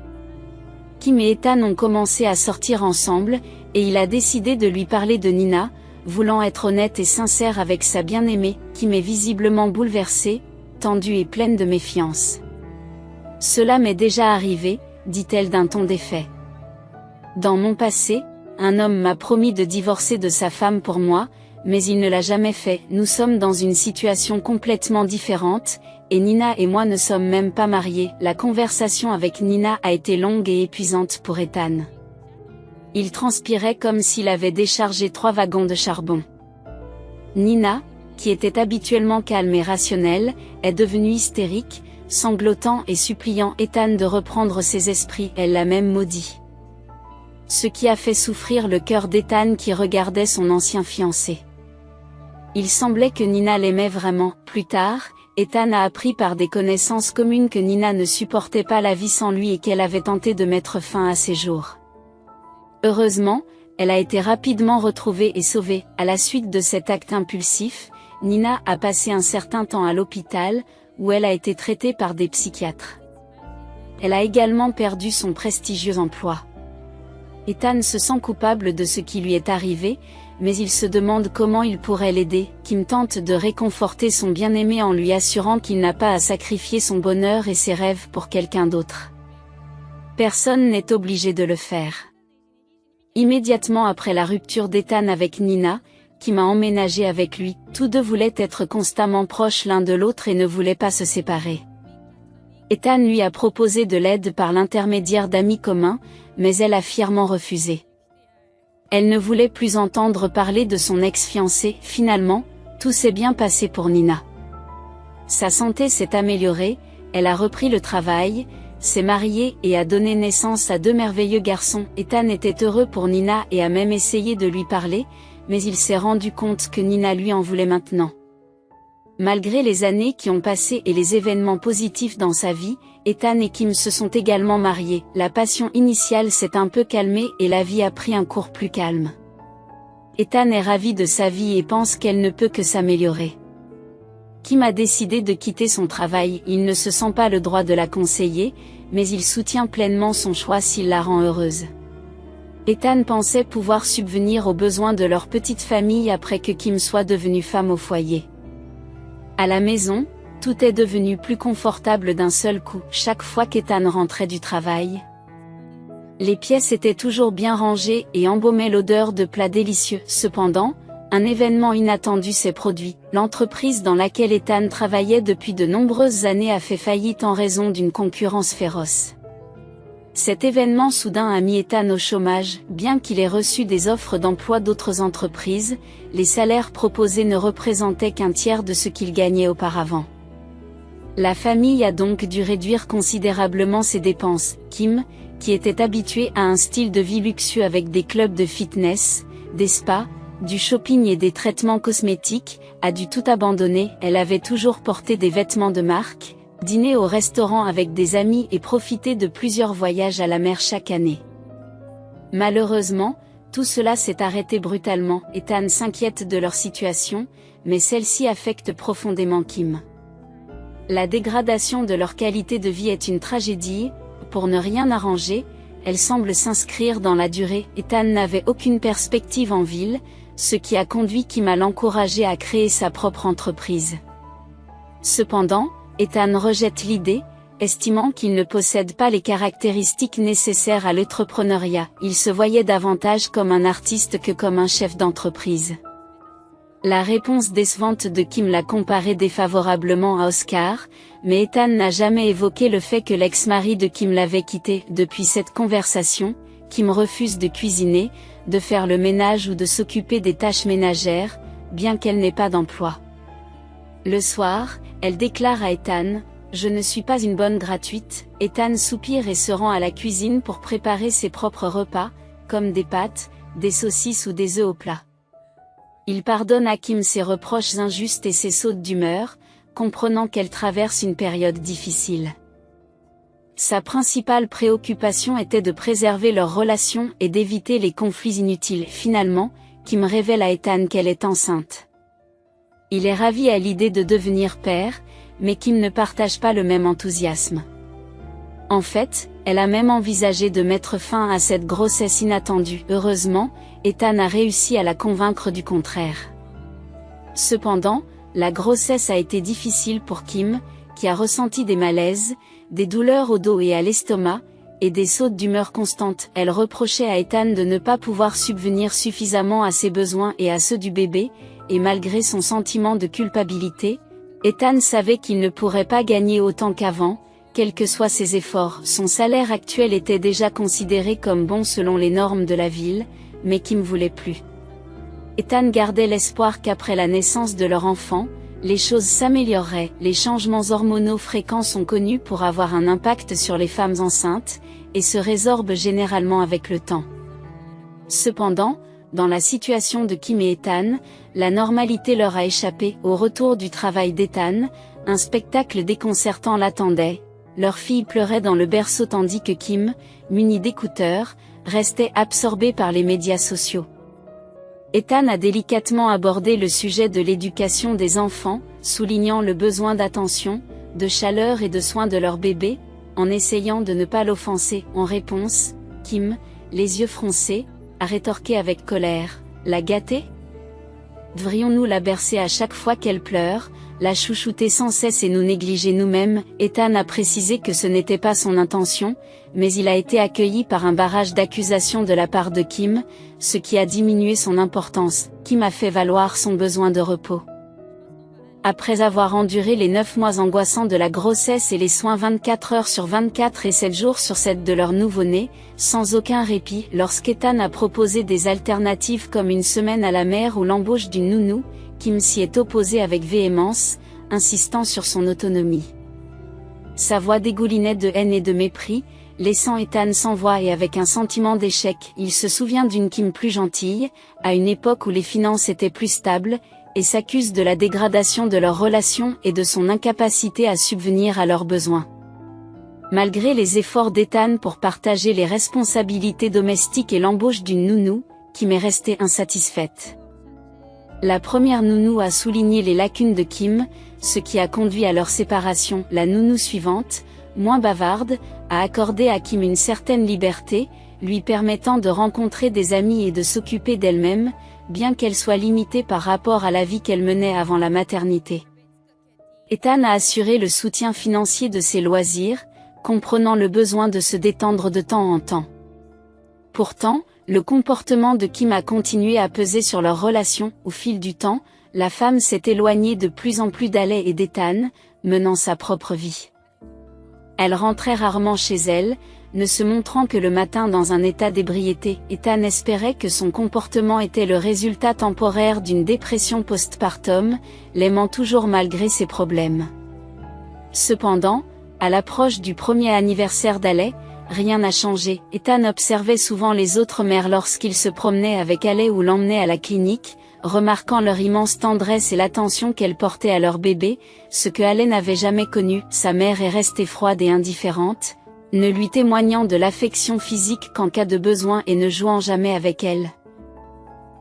[SPEAKER 1] Kim et Ethan ont commencé à sortir ensemble, et il a décidé de lui parler de Nina, voulant être honnête et sincère avec sa bien-aimée. Kim est visiblement bouleversée, tendue et pleine de méfiance. « Cela m'est déjà arrivé, dit-elle d'un ton défait. Dans mon passé, un homme m'a promis de divorcer de sa femme pour moi, mais il ne l'a jamais fait. Nous sommes dans une situation complètement différente, et Nina et moi ne sommes même pas mariés. La conversation avec Nina a été longue et épuisante pour Ethan. Il transpirait comme s'il avait déchargé 3 wagons de charbon. Nina, qui était habituellement calme et rationnelle, est devenue hystérique, sanglotant et suppliant Ethan de reprendre ses esprits. Elle l'a même maudit. Ce qui a fait souffrir le cœur d'Ethan qui regardait son ancien fiancé. Il semblait que Nina l'aimait vraiment. Plus tard, Ethan a appris par des connaissances communes que Nina ne supportait pas la vie sans lui et qu'elle avait tenté de mettre fin à ses jours. Heureusement, elle a été rapidement retrouvée et sauvée. À la suite de cet acte impulsif, Nina a passé un certain temps à l'hôpital, où elle a été traitée par des psychiatres. Elle a également perdu son prestigieux emploi. Ethan se sent coupable de ce qui lui est arrivé, mais il se demande comment il pourrait l'aider. Kim tente de réconforter son bien-aimé en lui assurant qu'il n'a pas à sacrifier son bonheur et ses rêves pour quelqu'un d'autre. Personne n'est obligé de le faire. Immédiatement après la rupture d'Ethan avec Nina, Kim a emménagé avec lui. Tous deux voulaient être constamment proches l'un de l'autre et ne voulaient pas se séparer. Ethan lui a proposé de l'aide par l'intermédiaire d'amis communs, mais elle a fièrement refusé. Elle ne voulait plus entendre parler de son ex-fiancé. Finalement, tout s'est bien passé pour Nina. Sa santé s'est améliorée, elle a repris le travail, s'est mariée et a donné naissance à 2 merveilleux garçons. Ethan était heureux pour Nina et a même essayé de lui parler, mais il s'est rendu compte que Nina lui en voulait maintenant. Malgré les années qui ont passé et les événements positifs dans sa vie, Ethan et Kim se sont également mariés. La passion initiale s'est un peu calmée et la vie a pris un cours plus calme. Ethan est ravi de sa vie et pense qu'elle ne peut que s'améliorer. Kim a décidé de quitter son travail. Il ne se sent pas le droit de la conseiller, mais il soutient pleinement son choix s'il la rend heureuse. Ethan pensait pouvoir subvenir aux besoins de leur petite famille après que Kim soit devenue femme au foyer. À la maison, tout est devenu plus confortable d'un seul coup. Chaque fois qu'Ethan rentrait du travail, les pièces étaient toujours bien rangées et embaumaient l'odeur de plats délicieux. Cependant, un événement inattendu s'est produit. L'entreprise dans laquelle Ethan travaillait depuis de nombreuses années a fait faillite en raison d'une concurrence féroce. Cet événement soudain a mis Ethan au chômage. Bien qu'il ait reçu des offres d'emploi d'autres entreprises, les salaires proposés ne représentaient qu'un tiers de ce qu'il gagnait auparavant. La famille a donc dû réduire considérablement ses dépenses. Kim, qui était habituée à un style de vie luxueux avec des clubs de fitness, des spas, du shopping et des traitements cosmétiques, a dû tout abandonner. Elle avait toujours porté des vêtements de marque, dîné au restaurant avec des amis et profité de plusieurs voyages à la mer chaque année. Malheureusement, tout cela s'est arrêté brutalement. Ethan s'inquiète de leur situation, mais celle-ci affecte profondément Kim. La dégradation de leur qualité de vie est une tragédie. Pour ne rien arranger, elle semble s'inscrire dans la durée. Ethan n'avait aucune perspective en ville, ce qui a conduit Kim à l'encourager à créer sa propre entreprise. Cependant, Ethan rejette l'idée, estimant qu'il ne possède pas les caractéristiques nécessaires à l'entrepreneuriat. Il se voyait davantage comme un artiste que comme un chef d'entreprise. La réponse décevante de Kim l'a comparé défavorablement à Oscar, mais Ethan n'a jamais évoqué le fait que l'ex-mari de Kim l'avait quitté. Depuis cette conversation, Kim refuse de cuisiner, de faire le ménage ou de s'occuper des tâches ménagères, bien qu'elle n'ait pas d'emploi. Le soir, elle déclare à Ethan, « Je ne suis pas une bonne gratuite ». Ethan soupire et se rend à la cuisine pour préparer ses propres repas, comme des pâtes, des saucisses ou des œufs au plat. Il pardonne à Kim ses reproches injustes et ses sautes d'humeur, comprenant qu'elle traverse une période difficile. Sa principale préoccupation était de préserver leur relation et d'éviter les conflits inutiles. Finalement, Kim révèle à Ethan qu'elle est enceinte. Il est ravi à l'idée de devenir père, mais Kim ne partage pas le même enthousiasme. En fait, elle a même envisagé de mettre fin à cette grossesse inattendue. Heureusement, Ethan a réussi à la convaincre du contraire. Cependant, la grossesse a été difficile pour Kim, qui a ressenti des malaises, des douleurs au dos et à l'estomac, et des sautes d'humeur constantes. Elle reprochait à Ethan de ne pas pouvoir subvenir suffisamment à ses besoins et à ceux du bébé, et malgré son sentiment de culpabilité, Ethan savait qu'il ne pourrait pas gagner autant qu'avant, quels que soient ses efforts. Son salaire actuel était déjà considéré comme bon selon les normes de la ville, mais Kim voulait plus. Ethan gardait l'espoir qu'après la naissance de leur enfant, les choses s'amélioreraient. Les changements hormonaux fréquents sont connus pour avoir un impact sur les femmes enceintes, et se résorbent généralement avec le temps. Cependant, dans la situation de Kim et Ethan, la normalité leur a échappé. Au retour du travail d'Ethan, un spectacle déconcertant l'attendait. Leur fille pleurait dans le berceau tandis que Kim, muni d'écouteurs, restait absorbé par les médias sociaux. Ethan a délicatement abordé le sujet de l'éducation des enfants, soulignant le besoin d'attention, de chaleur et de soins de leur bébé, en essayant de ne pas l'offenser. En réponse, Kim, les yeux froncés, a rétorqué avec colère, « La gâter ? Devrions-nous la bercer à chaque fois qu'elle pleure, la chouchouter sans cesse et nous négliger nous-mêmes ?» Ethan a précisé que ce n'était pas son intention, mais il a été accueilli par un barrage d'accusations de la part de Kim, ce qui a diminué son importance. Kim a fait valoir son besoin de repos. Après avoir enduré les 9 mois angoissants de la grossesse et les soins 24 heures sur 24 et 7 jours sur 7 de leur nouveau-né, sans aucun répit, lorsqu'Ethan a proposé des alternatives comme une semaine à la mer ou l'embauche d'une nounou, Kim s'y est opposé avec véhémence, insistant sur son autonomie. Sa voix dégoulinait de haine et de mépris, laissant Ethan sans voix et avec un sentiment d'échec. Il se souvient d'une Kim plus gentille, à une époque où les finances étaient plus stables, et s'accuse de la dégradation de leur relation et de son incapacité à subvenir à leurs besoins. Malgré les efforts d'Ethan pour partager les responsabilités domestiques et l'embauche d'une nounou, Kim est restée insatisfaite. La première nounou a souligné les lacunes de Kim, ce qui a conduit à leur séparation. La nounou suivante, moins bavarde, a accordé à Kim une certaine liberté, lui permettant de rencontrer des amis et de s'occuper d'elle-même, bien qu'elle soit limitée par rapport à la vie qu'elle menait avant la maternité. Ethan a assuré le soutien financier de ses loisirs, comprenant le besoin de se détendre de temps en temps. Pourtant, le comportement de Kim a continué à peser sur leur relation. Au fil du temps, la femme s'est éloignée de plus en plus d'Alec et d'Ethan, menant sa propre vie. Elle rentrait rarement chez elle, ne se montrant que le matin dans un état d'ébriété. Ethan espérait que son comportement était le résultat temporaire d'une dépression postpartum, l'aimant toujours malgré ses problèmes. Cependant, à l'approche du premier anniversaire d'Alec, rien n'a changé. Ethan observait souvent les autres mères lorsqu'ils se promenaient avec Alec ou l'emmenaient à la clinique, remarquant leur immense tendresse et l'attention qu'elle portait à leur bébé, ce que Alec n'avait jamais connu. Sa mère est restée froide et indifférente, ne lui témoignant de l'affection physique qu'en cas de besoin et ne jouant jamais avec elle.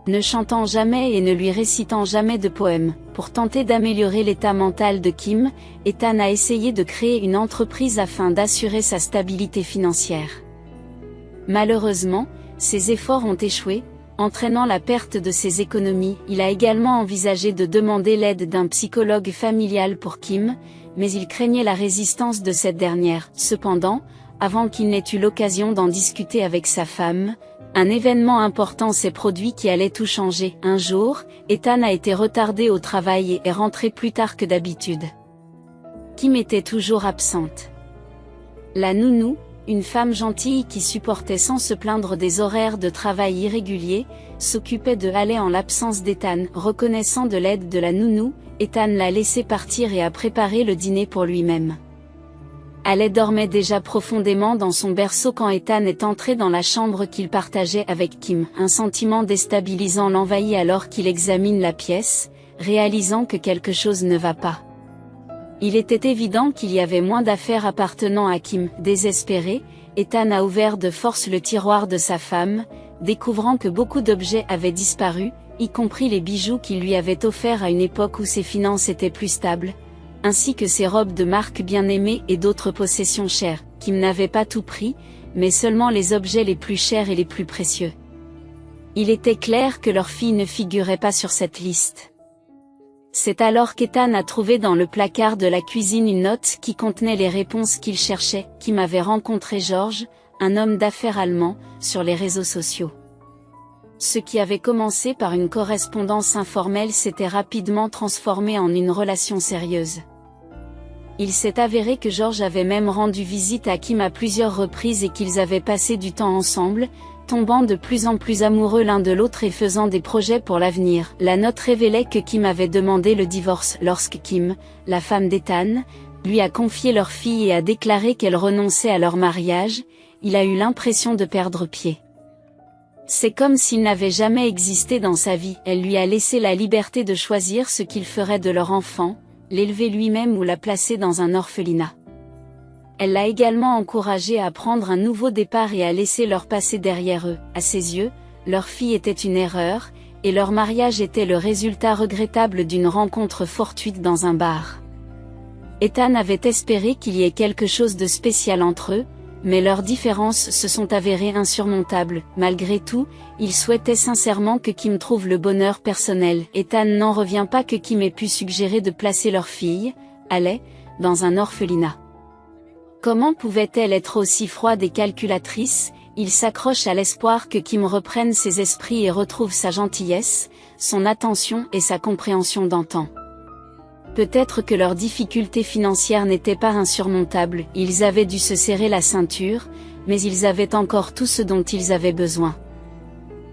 [SPEAKER 1] Ne chantant jamais et ne lui récitant jamais de poèmes. Pour tenter d'améliorer l'état mental de Kim, Ethan a essayé de créer une entreprise afin d'assurer sa stabilité financière. Malheureusement, ses efforts ont échoué, entraînant la perte de ses économies. Il a également envisagé de demander l'aide d'un psychologue familial pour Kim, mais il craignait la résistance de cette dernière. Cependant, avant qu'il n'ait eu l'occasion d'en discuter avec sa femme, un événement important s'est produit qui allait tout changer. Un jour, Ethan a été retardé au travail et est rentré plus tard que d'habitude. Kim était toujours absente. La nounou, une femme gentille qui supportait sans se plaindre des horaires de travail irréguliers, s'occupait de Alec en l'absence d'Ethan. Reconnaissant de l'aide de la nounou, Ethan l'a laissé partir et a préparé le dîner pour lui-même. Alec dormait déjà profondément dans son berceau quand Ethan est entré dans la chambre qu'il partageait avec Kim. Un sentiment déstabilisant l'envahit alors qu'il examine la pièce, réalisant que quelque chose ne va pas. Il était évident qu'il y avait moins d'affaires appartenant à Kim. Désespéré, Ethan a ouvert de force le tiroir de sa femme, découvrant que beaucoup d'objets avaient disparu, y compris les bijoux qu'il lui avait offerts à une époque où ses finances étaient plus stables, ainsi que ses robes de marque bien aimées et d'autres possessions chères. Kim n'avait pas tout pris, mais seulement les objets les plus chers et les plus précieux. Il était clair que leur fille ne figurait pas sur cette liste. C'est alors qu'Ethan a trouvé dans le placard de la cuisine une note qui contenait les réponses qu'il cherchait. Kim avait rencontré George, un homme d'affaires allemand, sur les réseaux sociaux. Ce qui avait commencé par une correspondance informelle s'était rapidement transformé en une relation sérieuse. Il s'est avéré que George avait même rendu visite à Kim à plusieurs reprises et qu'ils avaient passé du temps ensemble, tombant de plus en plus amoureux l'un de l'autre et faisant des projets pour l'avenir. La note révélait que Kim avait demandé le divorce lorsque Kim, la femme d'Ethan, lui a confié leur fille et a déclaré qu'elle renonçait à leur mariage. Il a eu l'impression de perdre pied. C'est comme s'il n'avait jamais existé dans sa vie. Elle lui a laissé la liberté de choisir ce qu'il ferait de leur enfant, l'élever lui-même ou la placer dans un orphelinat. Elle l'a également encouragé à prendre un nouveau départ et à laisser leur passé derrière eux. À ses yeux, leur fille était une erreur, et leur mariage était le résultat regrettable d'une rencontre fortuite dans un bar. Ethan avait espéré qu'il y ait quelque chose de spécial entre eux, mais leurs différences se sont avérées insurmontables. Malgré tout, il souhaitait sincèrement que Kim trouve le bonheur personnel. Ethan n'en revient pas que Kim ait pu suggérer de placer leur fille, Haley, dans un orphelinat. Comment pouvait-elle être aussi froide et calculatrice? Il s'accroche à l'espoir que Kim reprenne ses esprits et retrouve sa gentillesse, son attention et sa compréhension d'antan. Peut-être que leurs difficultés financières n'étaient pas insurmontables, ils avaient dû se serrer la ceinture, mais ils avaient encore tout ce dont ils avaient besoin.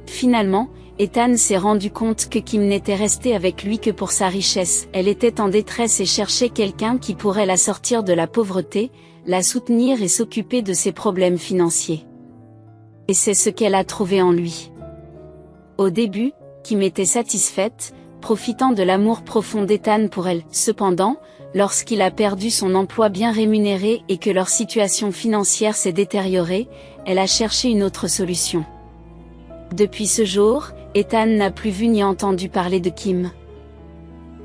[SPEAKER 1] Finalement, Ethan s'est rendu compte que Kim n'était restée avec lui que pour sa richesse. Elle était en détresse et cherchait quelqu'un qui pourrait la sortir de la pauvreté, la soutenir et s'occuper de ses problèmes financiers. Et c'est ce qu'elle a trouvé en lui. Au début, Kim était satisfaite, profitant de l'amour profond d'Ethan pour elle. Cependant, lorsqu'il a perdu son emploi bien rémunéré et que leur situation financière s'est détériorée, elle a cherché une autre solution. Depuis ce jour, Ethan n'a plus vu ni entendu parler de Kim.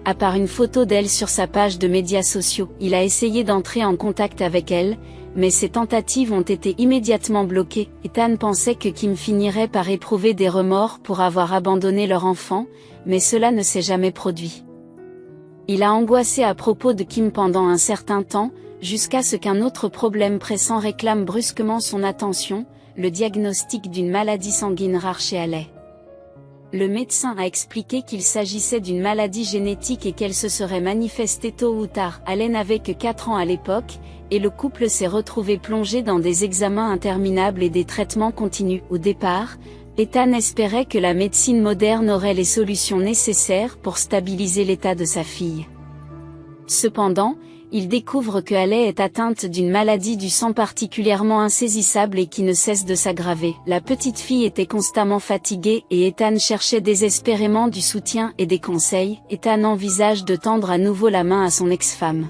[SPEAKER 1] À part une photo d'elle sur sa page de médias sociaux, il a essayé d'entrer en contact avec elle, mais ses tentatives ont été immédiatement bloquées. Ethan pensait que Kim finirait par éprouver des remords pour avoir abandonné leur enfant, mais cela ne s'est jamais produit. Il a angoissé à propos de Kim pendant un certain temps, jusqu'à ce qu'un autre problème pressant réclame brusquement son attention, le diagnostic d'une maladie sanguine rare chez Haley. Le médecin a expliqué qu'il s'agissait d'une maladie génétique et qu'elle se serait manifestée tôt ou tard. Haley n'avait que 4 ans à l'époque, et le couple s'est retrouvé plongé dans des examens interminables et des traitements continus. Au départ, Ethan espérait que la médecine moderne aurait les solutions nécessaires pour stabiliser l'état de sa fille. Cependant, il découvre que Haley est atteinte d'une maladie du sang particulièrement insaisissable et qui ne cesse de s'aggraver. La petite fille était constamment fatiguée et Ethan cherchait désespérément du soutien et des conseils. Ethan envisage de tendre à nouveau la main à son ex-femme.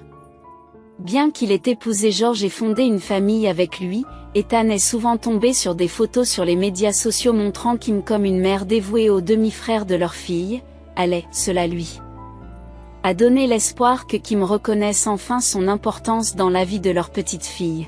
[SPEAKER 1] Bien qu'il ait épousé George et fondé une famille avec lui, Ethan est souvent tombé sur des photos sur les médias sociaux montrant Kim comme une mère dévouée au demi-frère de leur fille, Haley. Cela lui a donné l'espoir que Kim reconnaisse enfin son importance dans la vie de leur petite fille.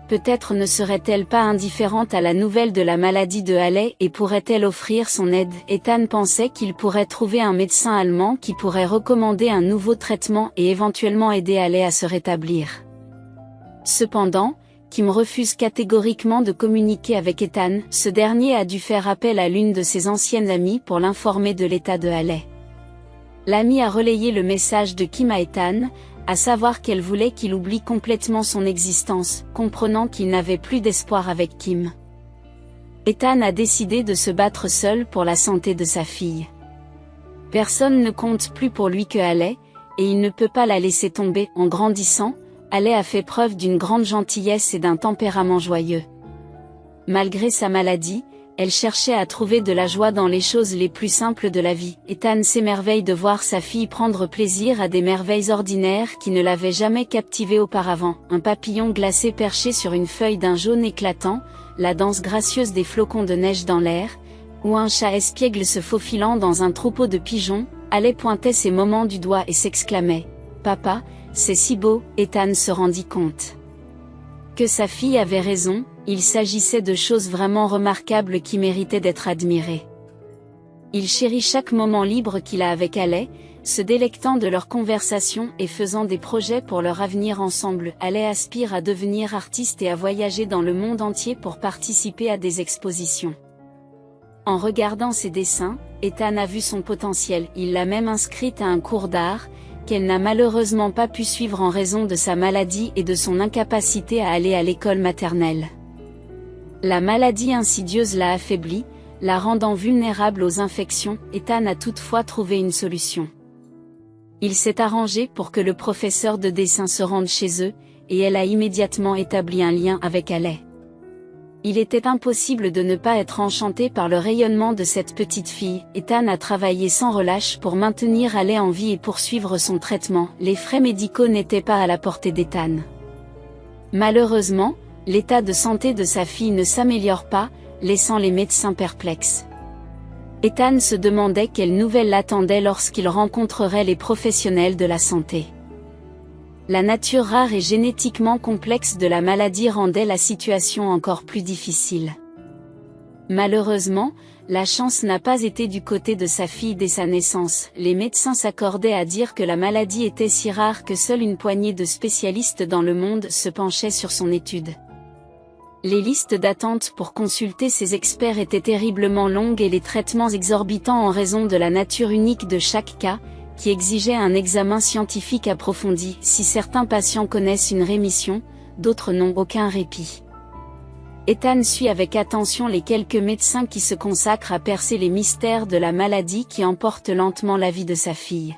[SPEAKER 1] Peut-être ne serait-elle pas indifférente à la nouvelle de la maladie de Haley et pourrait-elle offrir son aide. Ethan pensait qu'il pourrait trouver un médecin allemand qui pourrait recommander un nouveau traitement et éventuellement aider Haley à se rétablir. Cependant, Kim refuse catégoriquement de communiquer avec Ethan. Ce dernier a dû faire appel à l'une de ses anciennes amies pour l'informer de l'état de Haley. L'amie a relayé le message de Kim à Ethan, à savoir qu'elle voulait qu'il oublie complètement son existence, comprenant qu'il n'avait plus d'espoir avec Kim. Ethan a décidé de se battre seul pour la santé de sa fille. Personne ne compte plus pour lui que Haley, et il ne peut pas la laisser tomber. En grandissant, Haley a fait preuve d'une grande gentillesse et d'un tempérament joyeux. Malgré sa maladie, elle cherchait à trouver de la joie dans les choses les plus simples de la vie. Ethan s'émerveille de voir sa fille prendre plaisir à des merveilles ordinaires qui ne l'avaient jamais captivée auparavant. Un papillon glacé perché sur une feuille d'un jaune éclatant, la danse gracieuse des flocons de neige dans l'air, ou un chat espiègle se faufilant dans un troupeau de pigeons. Haley pointait ces moments du doigt et s'exclamait « Papa, c'est si beau !» Ethan se rendit compte que sa fille avait raison, il s'agissait de choses vraiment remarquables qui méritaient d'être admirées. Il chérit chaque moment libre qu'il a avec Haley, se délectant de leurs conversations et faisant des projets pour leur avenir ensemble. Haley aspire à devenir artiste et à voyager dans le monde entier pour participer à des expositions. En regardant ses dessins, Ethan a vu son potentiel, il l'a même inscrite à un cours d'art, qu'elle n'a malheureusement pas pu suivre en raison de sa maladie et de son incapacité à aller à l'école maternelle. La maladie insidieuse l'a affaiblie, la rendant vulnérable aux infections. Ethan a toutefois trouvé une solution. Il s'est arrangé pour que le professeur de dessin se rende chez eux, et elle a immédiatement établi un lien avec Haley. Il était impossible de ne pas être enchanté par le rayonnement de cette petite fille. Ethan a travaillé sans relâche pour maintenir Haley en vie et poursuivre son traitement. Les frais médicaux n'étaient pas à la portée d'Ethan. Malheureusement, l'état de santé de sa fille ne s'améliore pas, laissant les médecins perplexes. Ethan se demandait quelle nouvelle l'attendait lorsqu'il rencontrerait les professionnels de la santé. La nature rare et génétiquement complexe de la maladie rendait la situation encore plus difficile. Malheureusement, la chance n'a pas été du côté de sa fille dès sa naissance. Les médecins s'accordaient à dire que la maladie était si rare que seule une poignée de spécialistes dans le monde se penchaient sur son étude. Les listes d'attente pour consulter ces experts étaient terriblement longues et les traitements exorbitants en raison de la nature unique de chaque cas, qui exigeait un examen scientifique approfondi. Si certains patients connaissent une rémission, d'autres n'ont aucun répit. Ethan suit avec attention les quelques médecins qui se consacrent à percer les mystères de la maladie qui emporte lentement la vie de sa fille.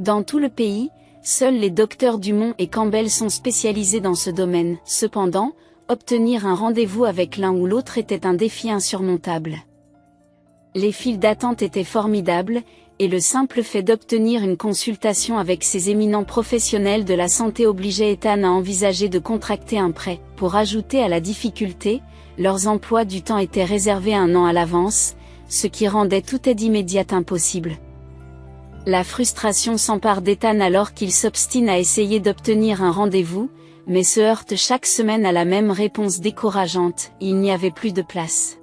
[SPEAKER 1] Dans tout le pays, seuls les docteurs Dumont et Campbell sont spécialisés dans ce domaine. Cependant, obtenir un rendez-vous avec l'un ou l'autre était un défi insurmontable. Les files d'attente étaient formidables, et le simple fait d'obtenir une consultation avec ces éminents professionnels de la santé obligeait Ethan à envisager de contracter un prêt. Pour ajouter à la difficulté, leurs emplois du temps étaient réservés 1 an à l'avance, ce qui rendait toute aide immédiate impossible. La frustration s'empare d'Ethan alors qu'il s'obstine à essayer d'obtenir un rendez-vous, mais se heurte chaque semaine à la même réponse décourageante: il n'y avait plus de place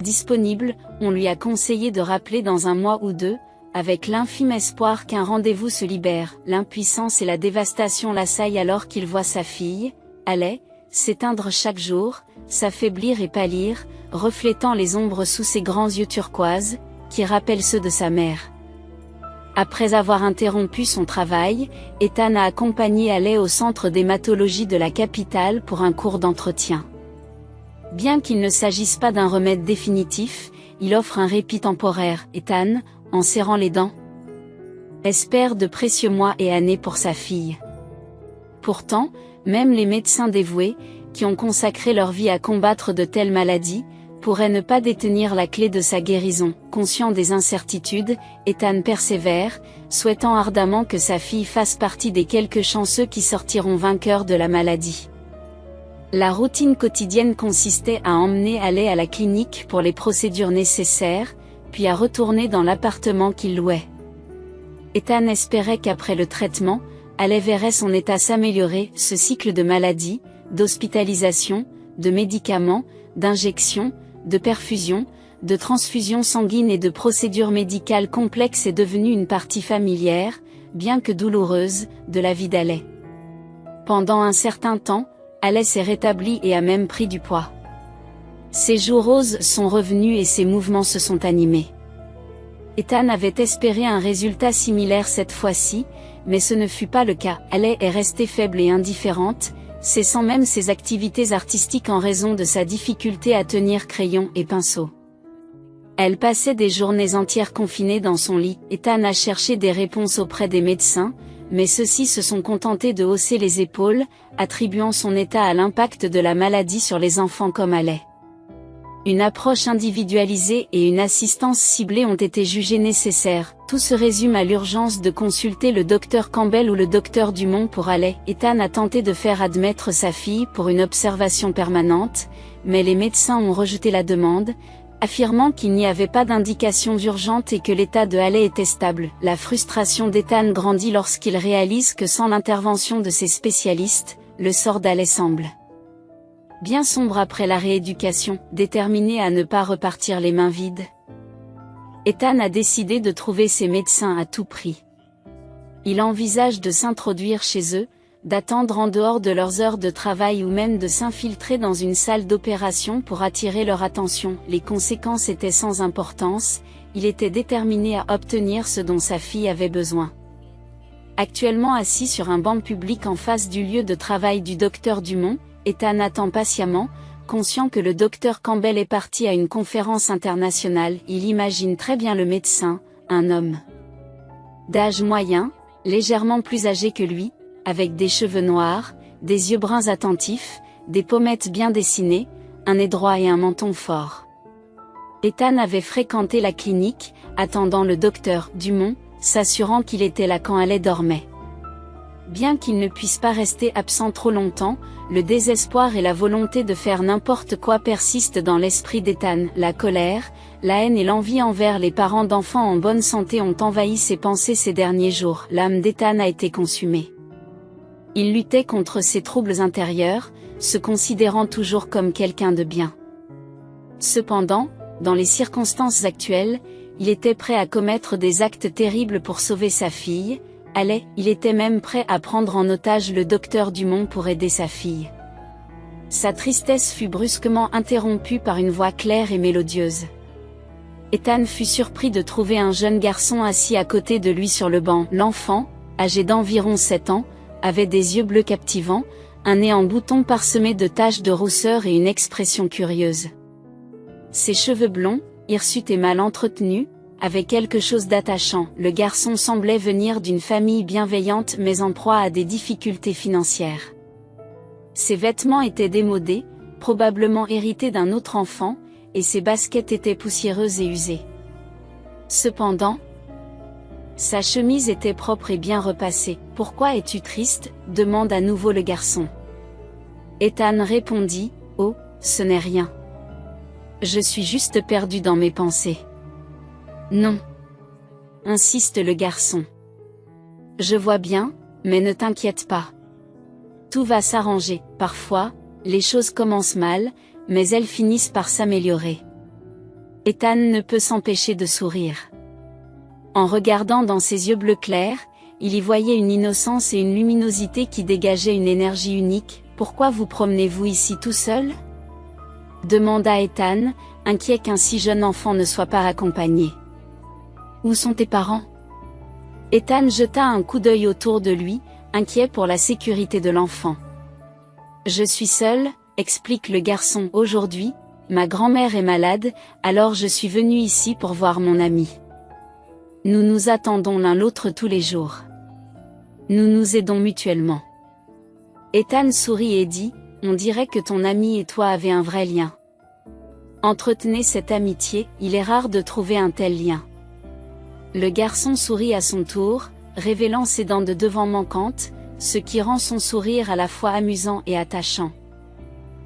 [SPEAKER 1] disponible. On lui a conseillé de rappeler dans 1 mois ou 2, avec l'infime espoir qu'un rendez-vous se libère. L'impuissance et la dévastation l'assaillent alors qu'il voit sa fille, Haley, s'éteindre chaque jour, s'affaiblir et pâlir, reflétant les ombres sous ses grands yeux turquoises, qui rappellent ceux de sa mère. Après avoir interrompu son travail, Ethan a accompagné Haley au centre d'hématologie de la capitale pour un cours d'entretien. Bien qu'il ne s'agisse pas d'un remède définitif, il offre un répit temporaire. Ethan, en serrant les dents, espère de précieux mois et années pour sa fille. Pourtant, même les médecins dévoués, qui ont consacré leur vie à combattre de telles maladies, pourraient ne pas détenir la clé de sa guérison. Conscient des incertitudes, Ethan persévère, souhaitant ardemment que sa fille fasse partie des quelques chanceux qui sortiront vainqueurs de la maladie. La routine quotidienne consistait à emmener Haley à la clinique pour les procédures nécessaires, puis à retourner dans l'appartement qu'il louait. Ethan espérait qu'après le traitement, Haley verrait son état s'améliorer. Ce cycle de maladies, d'hospitalisation, de médicaments, d'injections, de perfusions, de transfusions sanguines et de procédures médicales complexes est devenu une partie familière, bien que douloureuse, de la vie d'Haley. Pendant un certain temps, Haley s'est rétablie et a même pris du poids. Ses joues roses sont revenues et ses mouvements se sont animés. Ethan avait espéré un résultat similaire cette fois-ci, mais ce ne fut pas le cas. Haley est restée faible et indifférente, cessant même ses activités artistiques en raison de sa difficulté à tenir crayon et pinceau. Elle passait des journées entières confinée dans son lit. Ethan a cherché des réponses auprès des médecins, mais ceux-ci se sont contentés de hausser les épaules, attribuant son état à l'impact de la maladie sur les enfants comme Haley. Une approche individualisée et une assistance ciblée ont été jugées nécessaires. Tout se résume à l'urgence de consulter le docteur Campbell ou le docteur Dumont pour Haley. Ethan a tenté de faire admettre sa fille pour une observation permanente, mais les médecins ont rejeté la demande, affirmant qu'il n'y avait pas d'indication urgente et que l'état de Haley était stable. La frustration d'Ethan grandit lorsqu'il réalise que sans l'intervention de ses spécialistes, le sort d'Haley semble bien sombre après la rééducation. Déterminé à ne pas repartir les mains vides, Ethan a décidé de trouver ses médecins à tout prix. Il envisage de s'introduire chez eux, d'attendre en dehors de leurs heures de travail ou même de s'infiltrer dans une salle d'opération pour attirer leur attention. Les conséquences étaient sans importance, il était déterminé à obtenir ce dont sa fille avait besoin. Actuellement assis sur un banc public en face du lieu de travail du docteur Dumont, Ethan attend patiemment, conscient que le docteur Campbell est parti à une conférence internationale. Il imagine très bien le médecin, un homme d'âge moyen, légèrement plus âgé que lui, avec des cheveux noirs, des yeux bruns attentifs, des pommettes bien dessinées, un nez droit et un menton fort. Ethan avait fréquenté la clinique, attendant le docteur Dumont, s'assurant qu'il était là quand elle dormait. Bien qu'il ne puisse pas rester absent trop longtemps, le désespoir et la volonté de faire n'importe quoi persistent dans l'esprit d'Ethan. La colère, la haine et l'envie envers les parents d'enfants en bonne santé ont envahi ses pensées ces derniers jours. L'âme d'Ethan a été consumée. Il luttait contre ses troubles intérieurs, se considérant toujours comme quelqu'un de bien. Cependant, dans les circonstances actuelles, il était prêt à commettre des actes terribles pour sauver sa fille. Il était même prêt à prendre en otage le docteur Dumont pour aider sa fille. Sa tristesse fut brusquement interrompue par une voix claire et mélodieuse. Ethan fut surpris de trouver un jeune garçon assis à côté de lui sur le banc. L'enfant, âgé d'environ 7 ans, avait des yeux bleus captivants, un nez en bouton parsemé de taches de rousseur et une expression curieuse. Ses cheveux blonds, hirsutes et mal entretenus, avaient quelque chose d'attachant. Le garçon semblait venir d'une famille bienveillante mais en proie à des difficultés financières. Ses vêtements étaient démodés, probablement hérités d'un autre enfant, et ses baskets étaient poussiéreuses et usées. Cependant, sa chemise était propre et bien repassée. « Pourquoi es-tu triste ?» demande à nouveau le garçon. Ethan répondit, « Oh, ce n'est rien. Je suis juste perdu dans mes pensées. » « Non. » insiste le garçon. « Je vois bien, mais ne t'inquiète pas. Tout va s'arranger. Parfois, les choses commencent mal, mais elles finissent par s'améliorer. » Ethan ne peut s'empêcher de sourire. En regardant dans ses yeux bleus clairs, il y voyait une innocence et une luminosité qui dégageaient une énergie unique. « Pourquoi vous promenez-vous ici tout seul ?» demanda Ethan, inquiet qu'un si jeune enfant ne soit pas accompagné. « Où sont tes parents ?» Ethan jeta un coup d'œil autour de lui, inquiet pour la sécurité de l'enfant. « Je suis seul, » explique le garçon. « Aujourd'hui, ma grand-mère est malade, alors je suis venu ici pour voir mon ami. Nous nous attendons l'un l'autre tous les jours. Nous nous aidons mutuellement. » Ethan sourit et dit, « On dirait que ton ami et toi avez un vrai lien. Entretenez cette amitié, il est rare de trouver un tel lien. » Le garçon sourit à son tour, révélant ses dents de devant manquantes, ce qui rend son sourire à la fois amusant et attachant.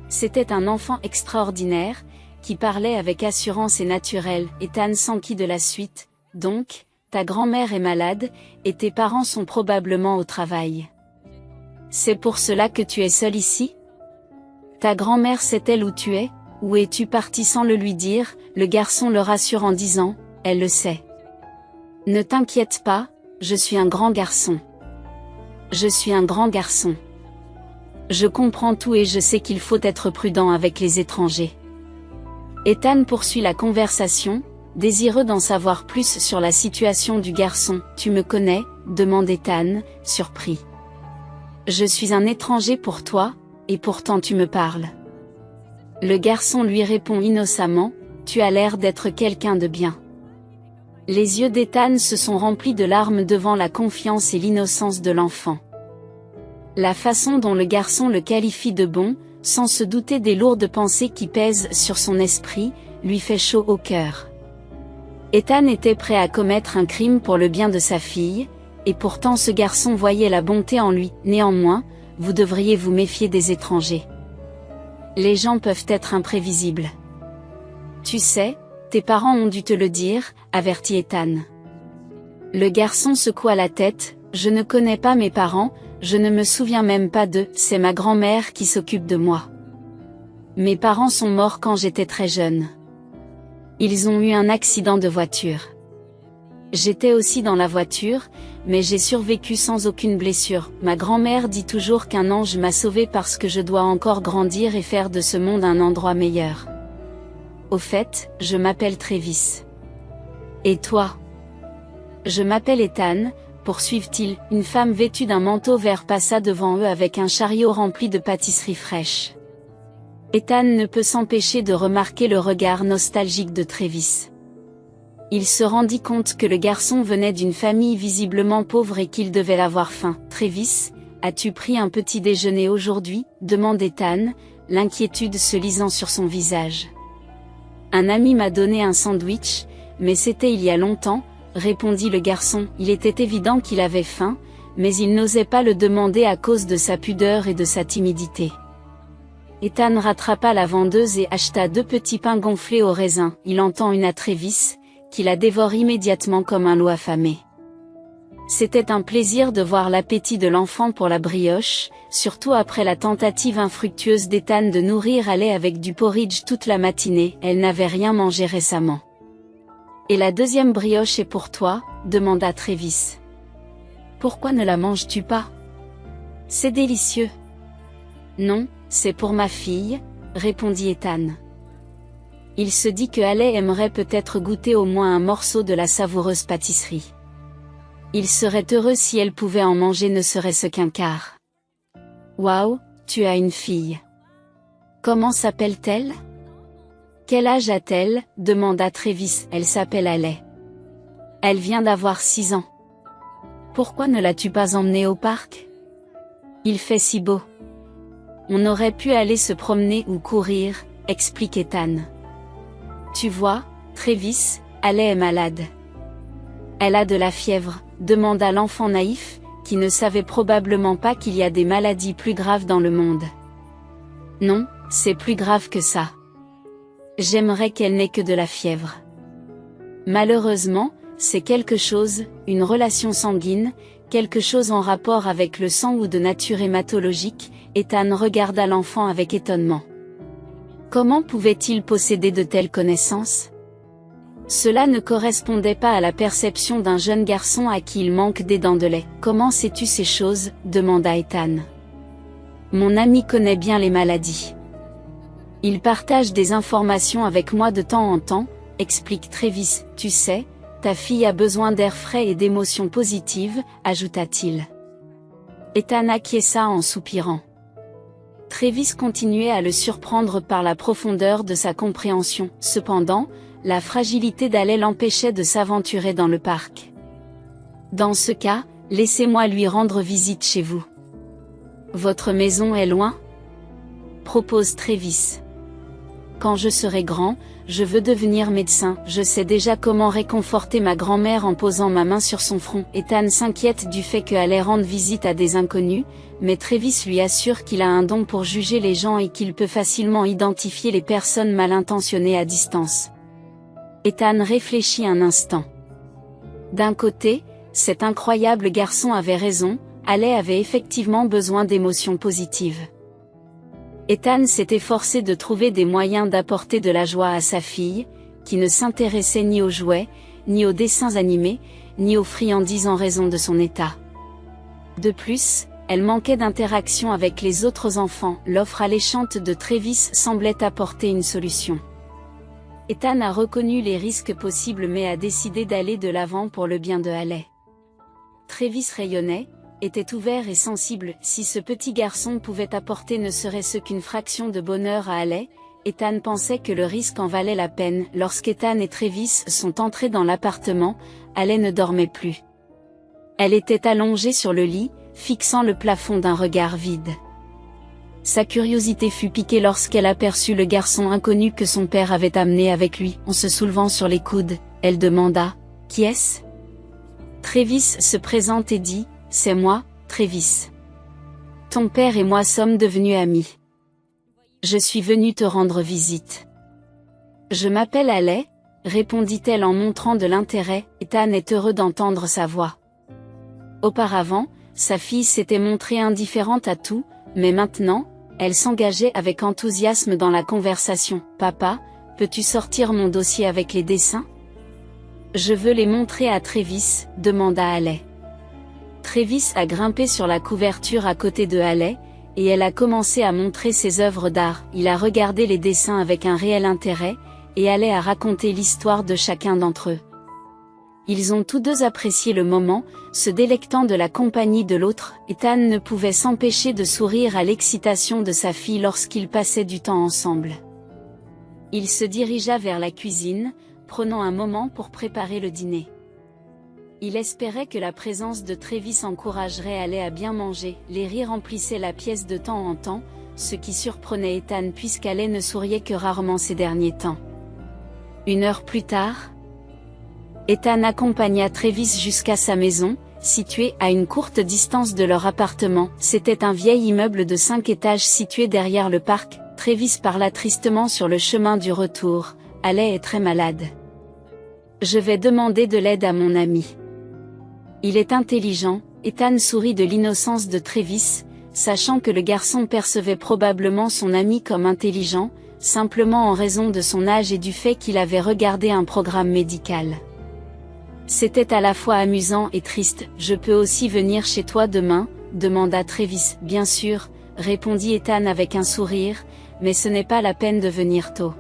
[SPEAKER 1] C'était un enfant extraordinaire, qui parlait avec assurance et naturel. Ethan s'enquit de la suite. « Donc, ta grand-mère est malade, et tes parents sont probablement au travail. C'est pour cela que tu es seul ici ? Ta grand-mère sait-elle où tu es ? Où es-tu parti sans le lui dire ?» Le garçon le rassure en disant, « Elle le sait. Ne t'inquiète pas, je suis un grand garçon. Je suis un grand garçon. Je comprends tout et je sais qu'il faut être prudent avec les étrangers. » Ethan poursuit la conversation, désireux d'en savoir plus sur la situation du garçon. « Tu me connais ?» demande Ethan, surpris. « Je suis un étranger pour toi, et pourtant tu me parles. » Le garçon lui répond innocemment, « Tu as l'air d'être quelqu'un de bien. » Les yeux d'Ethan se sont remplis de larmes devant la confiance et l'innocence de l'enfant. La façon dont le garçon le qualifie de bon, sans se douter des lourdes pensées qui pèsent sur son esprit, lui fait chaud au cœur. Ethan était prêt à commettre un crime pour le bien de sa fille, et pourtant ce garçon voyait la bonté en lui. Néanmoins, vous devriez vous méfier des étrangers. Les gens peuvent être imprévisibles. Tu sais, tes parents ont dû te le dire, avertit Ethan. Le garçon secoua la tête, je ne connais pas mes parents, je ne me souviens même pas d'eux, c'est ma grand-mère qui s'occupe de moi. Mes parents sont morts quand j'étais très jeune. Ils ont eu un accident de voiture. J'étais aussi dans la voiture, mais j'ai survécu sans aucune blessure. Ma grand-mère dit toujours qu'un ange m'a sauvé parce que je dois encore grandir et faire de ce monde un endroit meilleur. Au fait, je m'appelle Travis. Et toi? Je m'appelle Ethan, poursuivit-il. Une femme vêtue d'un manteau vert passa devant eux avec un chariot rempli de pâtisseries fraîches. Ethan ne peut s'empêcher de remarquer le regard nostalgique de Travis. Il se rendit compte que le garçon venait d'une famille visiblement pauvre et qu'il devait avoir faim. « Travis, as-tu pris un petit déjeuner aujourd'hui » demande Ethan, l'inquiétude se lisant sur son visage. « Un ami m'a donné un sandwich, mais c'était il y a longtemps, » répondit le garçon. Il était évident qu'il avait faim, mais il n'osait pas le demander à cause de sa pudeur et de sa timidité. Ethan rattrapa la vendeuse et acheta 2 petits pains gonflés au raisin. Il en tend une à Travis, qui la dévore immédiatement comme un loup affamé. C'était un plaisir de voir l'appétit de l'enfant pour la brioche, surtout après la tentative infructueuse d'Ethan de nourrir Alec avec du porridge toute la matinée. Elle n'avait rien mangé récemment. « Et la deuxième brioche est pour toi ?» demanda Travis. « Pourquoi ne la manges-tu pas ? C'est délicieux. »« Non, c'est pour ma fille, » répondit Ethan. Il se dit que Alec aimerait peut-être goûter au moins un morceau de la savoureuse pâtisserie. Il serait heureux si elle pouvait en manger ne serait-ce qu'un quart. « Waouh, tu as une fille. Comment s'appelle-t-elle ? Quel âge a-t-elle ? demanda Travis. Elle s'appelle Alec. Elle vient d'avoir 6 ans. Pourquoi ne l'as-tu pas emmenée au parc ? Il fait si beau. On aurait pu aller se promener ou courir, explique Ethan. Tu vois, Travis, Alec est malade. Elle a de la fièvre, demanda l'enfant naïf, qui ne savait probablement pas qu'il y a des maladies plus graves dans le monde. Non, c'est plus grave que ça. J'aimerais qu'elle n'ait que de la fièvre. Malheureusement, c'est quelque chose, une relation sanguine, quelque chose en rapport avec le sang ou de nature hématologique. Ethan regarda l'enfant avec étonnement. Comment pouvait-il posséder de telles connaissances ? Cela ne correspondait pas à la perception d'un jeune garçon à qui il manque des dents de lait. « Comment sais-tu ces choses ? demanda Ethan. Mon ami connaît bien les maladies. Il partage des informations avec moi de temps en temps, explique Travis. Tu sais, ta fille a besoin d'air frais et d'émotions positives, ajouta-t-il. Ethan acquiesça en soupirant. Travis continuait à le surprendre par la profondeur de sa compréhension. Cependant, la fragilité d'Alec l'empêchait de s'aventurer dans le parc. Dans ce cas, laissez-moi lui rendre visite chez vous. Votre maison est loin ? Propose Travis. Quand je serai grand, je veux devenir médecin. Je sais déjà comment réconforter ma grand-mère en posant ma main sur son front. Ethan s'inquiète du fait que Alec rende visite à des inconnus, mais Travis lui assure qu'il a un don pour juger les gens et qu'il peut facilement identifier les personnes mal intentionnées à distance. Ethan réfléchit un instant. D'un côté, cet incroyable garçon avait raison, Alec avait effectivement besoin d'émotions positives. Ethan s'est efforcé de trouver des moyens d'apporter de la joie à sa fille, qui ne s'intéressait ni aux jouets, ni aux dessins animés, ni aux friandises en raison de son état. De plus, elle manquait d'interaction avec les autres enfants. L'offre alléchante de Travis semblait apporter une solution. Ethan a reconnu les risques possibles mais a décidé d'aller de l'avant pour le bien de Alec. Travis rayonnait, était ouvert et sensible. Si ce petit garçon pouvait apporter ne serait-ce qu'une fraction de bonheur à Alec, Ethan pensait que le risque en valait la peine. Lorsqu'Ethan et Travis sont entrés dans l'appartement, Alec ne dormait plus. Elle était allongée sur le lit, fixant le plafond d'un regard vide. Sa curiosité fut piquée lorsqu'elle aperçut le garçon inconnu que son père avait amené avec lui. En se soulevant sur les coudes, elle demanda « Qui est-ce » Travis se présente et dit « C'est moi, Travis. Ton père et moi sommes devenus amis. Je suis venue te rendre visite. » Je m'appelle Alec, répondit-elle en montrant de l'intérêt. Ethan est heureux d'entendre sa voix. Auparavant, sa fille s'était montrée indifférente à tout, mais maintenant, elle s'engageait avec enthousiasme dans la conversation. « Papa, peux-tu sortir mon dossier avec les dessins ? Je veux les montrer à Travis, demanda Haley. Travis a grimpé sur la couverture à côté de Haley, et elle a commencé à montrer ses œuvres d'art. Il a regardé les dessins avec un réel intérêt, et Haley a raconté l'histoire de chacun d'entre eux. Ils ont tous deux apprécié le moment, se délectant de la compagnie de l'autre. Ethan ne pouvait s'empêcher de sourire à l'excitation de sa fille lorsqu'ils passaient du temps ensemble. Il se dirigea vers la cuisine, prenant un moment pour préparer le dîner. Il espérait que la présence de Travis encouragerait Haley à bien manger. Les rires remplissaient la pièce de temps en temps, ce qui surprenait Ethan puisqu'Haley ne souriait que rarement ces derniers temps. 1 heure plus tard, Ethan accompagna Travis jusqu'à sa maison, située à une courte distance de leur appartement. C'était un vieil immeuble de 5 étages situé derrière le parc. Travis parla tristement sur le chemin du retour. Haley est très malade. Je vais demander de l'aide à mon ami. Il est intelligent. Ethan sourit de l'innocence de Travis, sachant que le garçon percevait probablement son ami comme intelligent, simplement en raison de son âge et du fait qu'il avait regardé un programme médical. C'était à la fois amusant et triste. Je peux aussi venir chez toi demain, demanda Travis. Bien sûr, répondit Ethan avec un sourire, mais ce n'est pas la peine de venir tôt.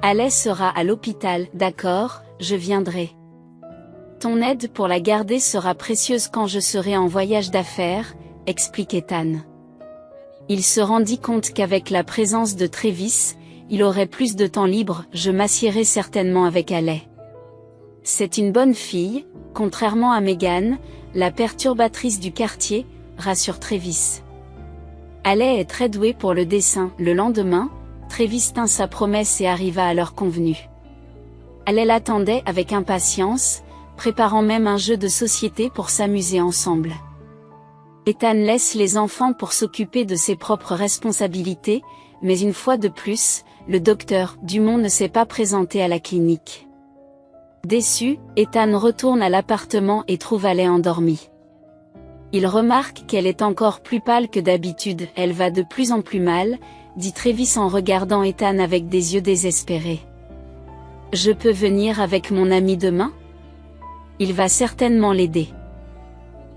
[SPEAKER 1] Haley sera à l'hôpital. D'accord, je viendrai. Ton aide pour la garder sera précieuse quand je serai en voyage d'affaires, explique Ethan. Il se rendit compte qu'avec la présence de Travis, il aurait plus de temps libre. Je m'assierai certainement avec Haley. C'est une bonne fille, contrairement à Megan, la perturbatrice du quartier, rassure Travis. Haley est très douée pour le dessin. Le lendemain, Travis tint sa promesse et arriva à l'heure convenue. Haley l'attendait avec impatience, préparant même un jeu de société pour s'amuser ensemble. Ethan laisse les enfants pour s'occuper de ses propres responsabilités, mais une fois de plus, le docteur Dumont ne s'est pas présenté à la clinique. Déçu, Ethan retourne à l'appartement et trouve Haley endormie. Il remarque qu'elle est encore plus pâle que d'habitude. Elle va de plus en plus mal, dit Travis en regardant Ethan avec des yeux désespérés. Je peux venir avec mon ami demain ? Il va certainement l'aider.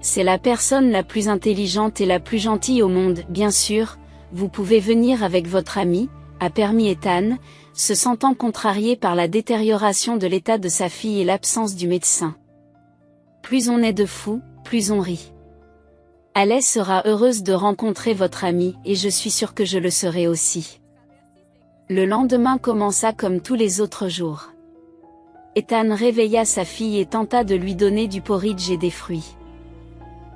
[SPEAKER 1] C'est la personne la plus intelligente et la plus gentille au monde. Bien sûr, vous pouvez venir avec votre ami, a permis Ethan, se sentant contrarié par la détérioration de l'état de sa fille et l'absence du médecin. Plus on est de fous, plus on rit. Haley sera heureuse de rencontrer votre ami et je suis sûre que je le serai aussi. Le lendemain commença comme tous les autres jours. Ethan réveilla sa fille et tenta de lui donner du porridge et des fruits.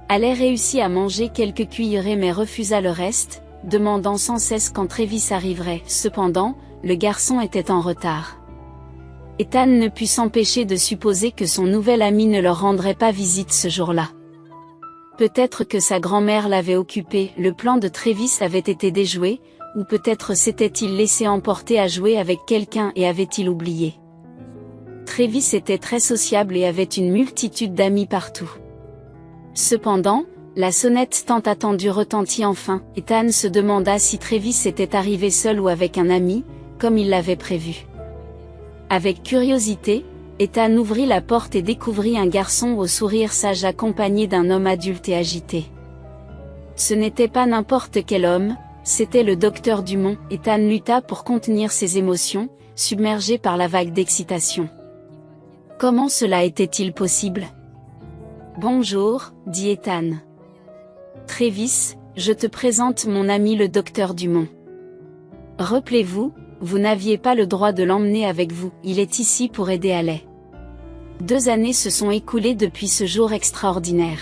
[SPEAKER 1] Haley réussit à manger quelques cuillerées mais refusa le reste, demandant sans cesse quand Travis arriverait. Cependant, le garçon était en retard. Ethan ne put s'empêcher de supposer que son nouvel ami ne leur rendrait pas visite ce jour-là. Peut-être que sa grand-mère l'avait occupé. Le plan de Travis avait été déjoué, ou peut-être s'était-il laissé emporter à jouer avec quelqu'un et avait-il oublié. Travis était très sociable et avait une multitude d'amis partout. Cependant, la sonnette tant attendue retentit enfin. Ethan se demanda si Travis était arrivé seul ou avec un ami, comme il l'avait prévu. Avec curiosité, Ethan ouvrit la porte et découvrit un garçon au sourire sage accompagné d'un homme adulte et agité. Ce n'était pas n'importe quel homme, c'était le docteur Dumont. Ethan lutta pour contenir ses émotions, submergé par la vague d'excitation. Comment cela était-il possible ? Bonjour, dit Ethan. Travis, je te présente mon ami le docteur Dumont. Rappelez-vous, vous n'aviez pas le droit de l'emmener avec vous, il est ici pour aider Haley. 2 années se sont écoulées depuis ce jour extraordinaire.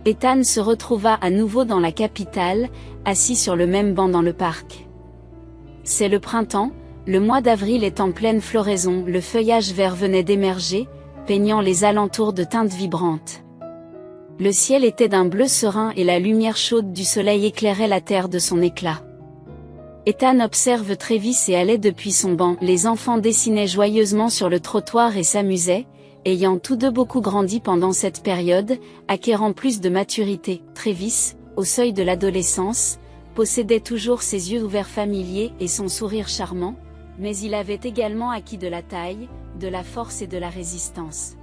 [SPEAKER 1] Ethan se retrouva à nouveau dans la capitale, assis sur le même banc dans le parc. C'est le printemps, le mois d'avril est en pleine floraison, le feuillage vert venait d'émerger, peignant les alentours de teintes vibrantes. Le ciel était d'un bleu serein et la lumière chaude du soleil éclairait la terre de son éclat. Ethan observe Travis et Haley depuis son banc. Les enfants dessinaient joyeusement sur le trottoir et s'amusaient, ayant tous deux beaucoup grandi pendant cette période, acquérant plus de maturité. Travis, au seuil de l'adolescence, possédait toujours ses yeux ouverts familiers et son sourire charmant, Mais il avait également acquis de la taille, de la force et de la résistance.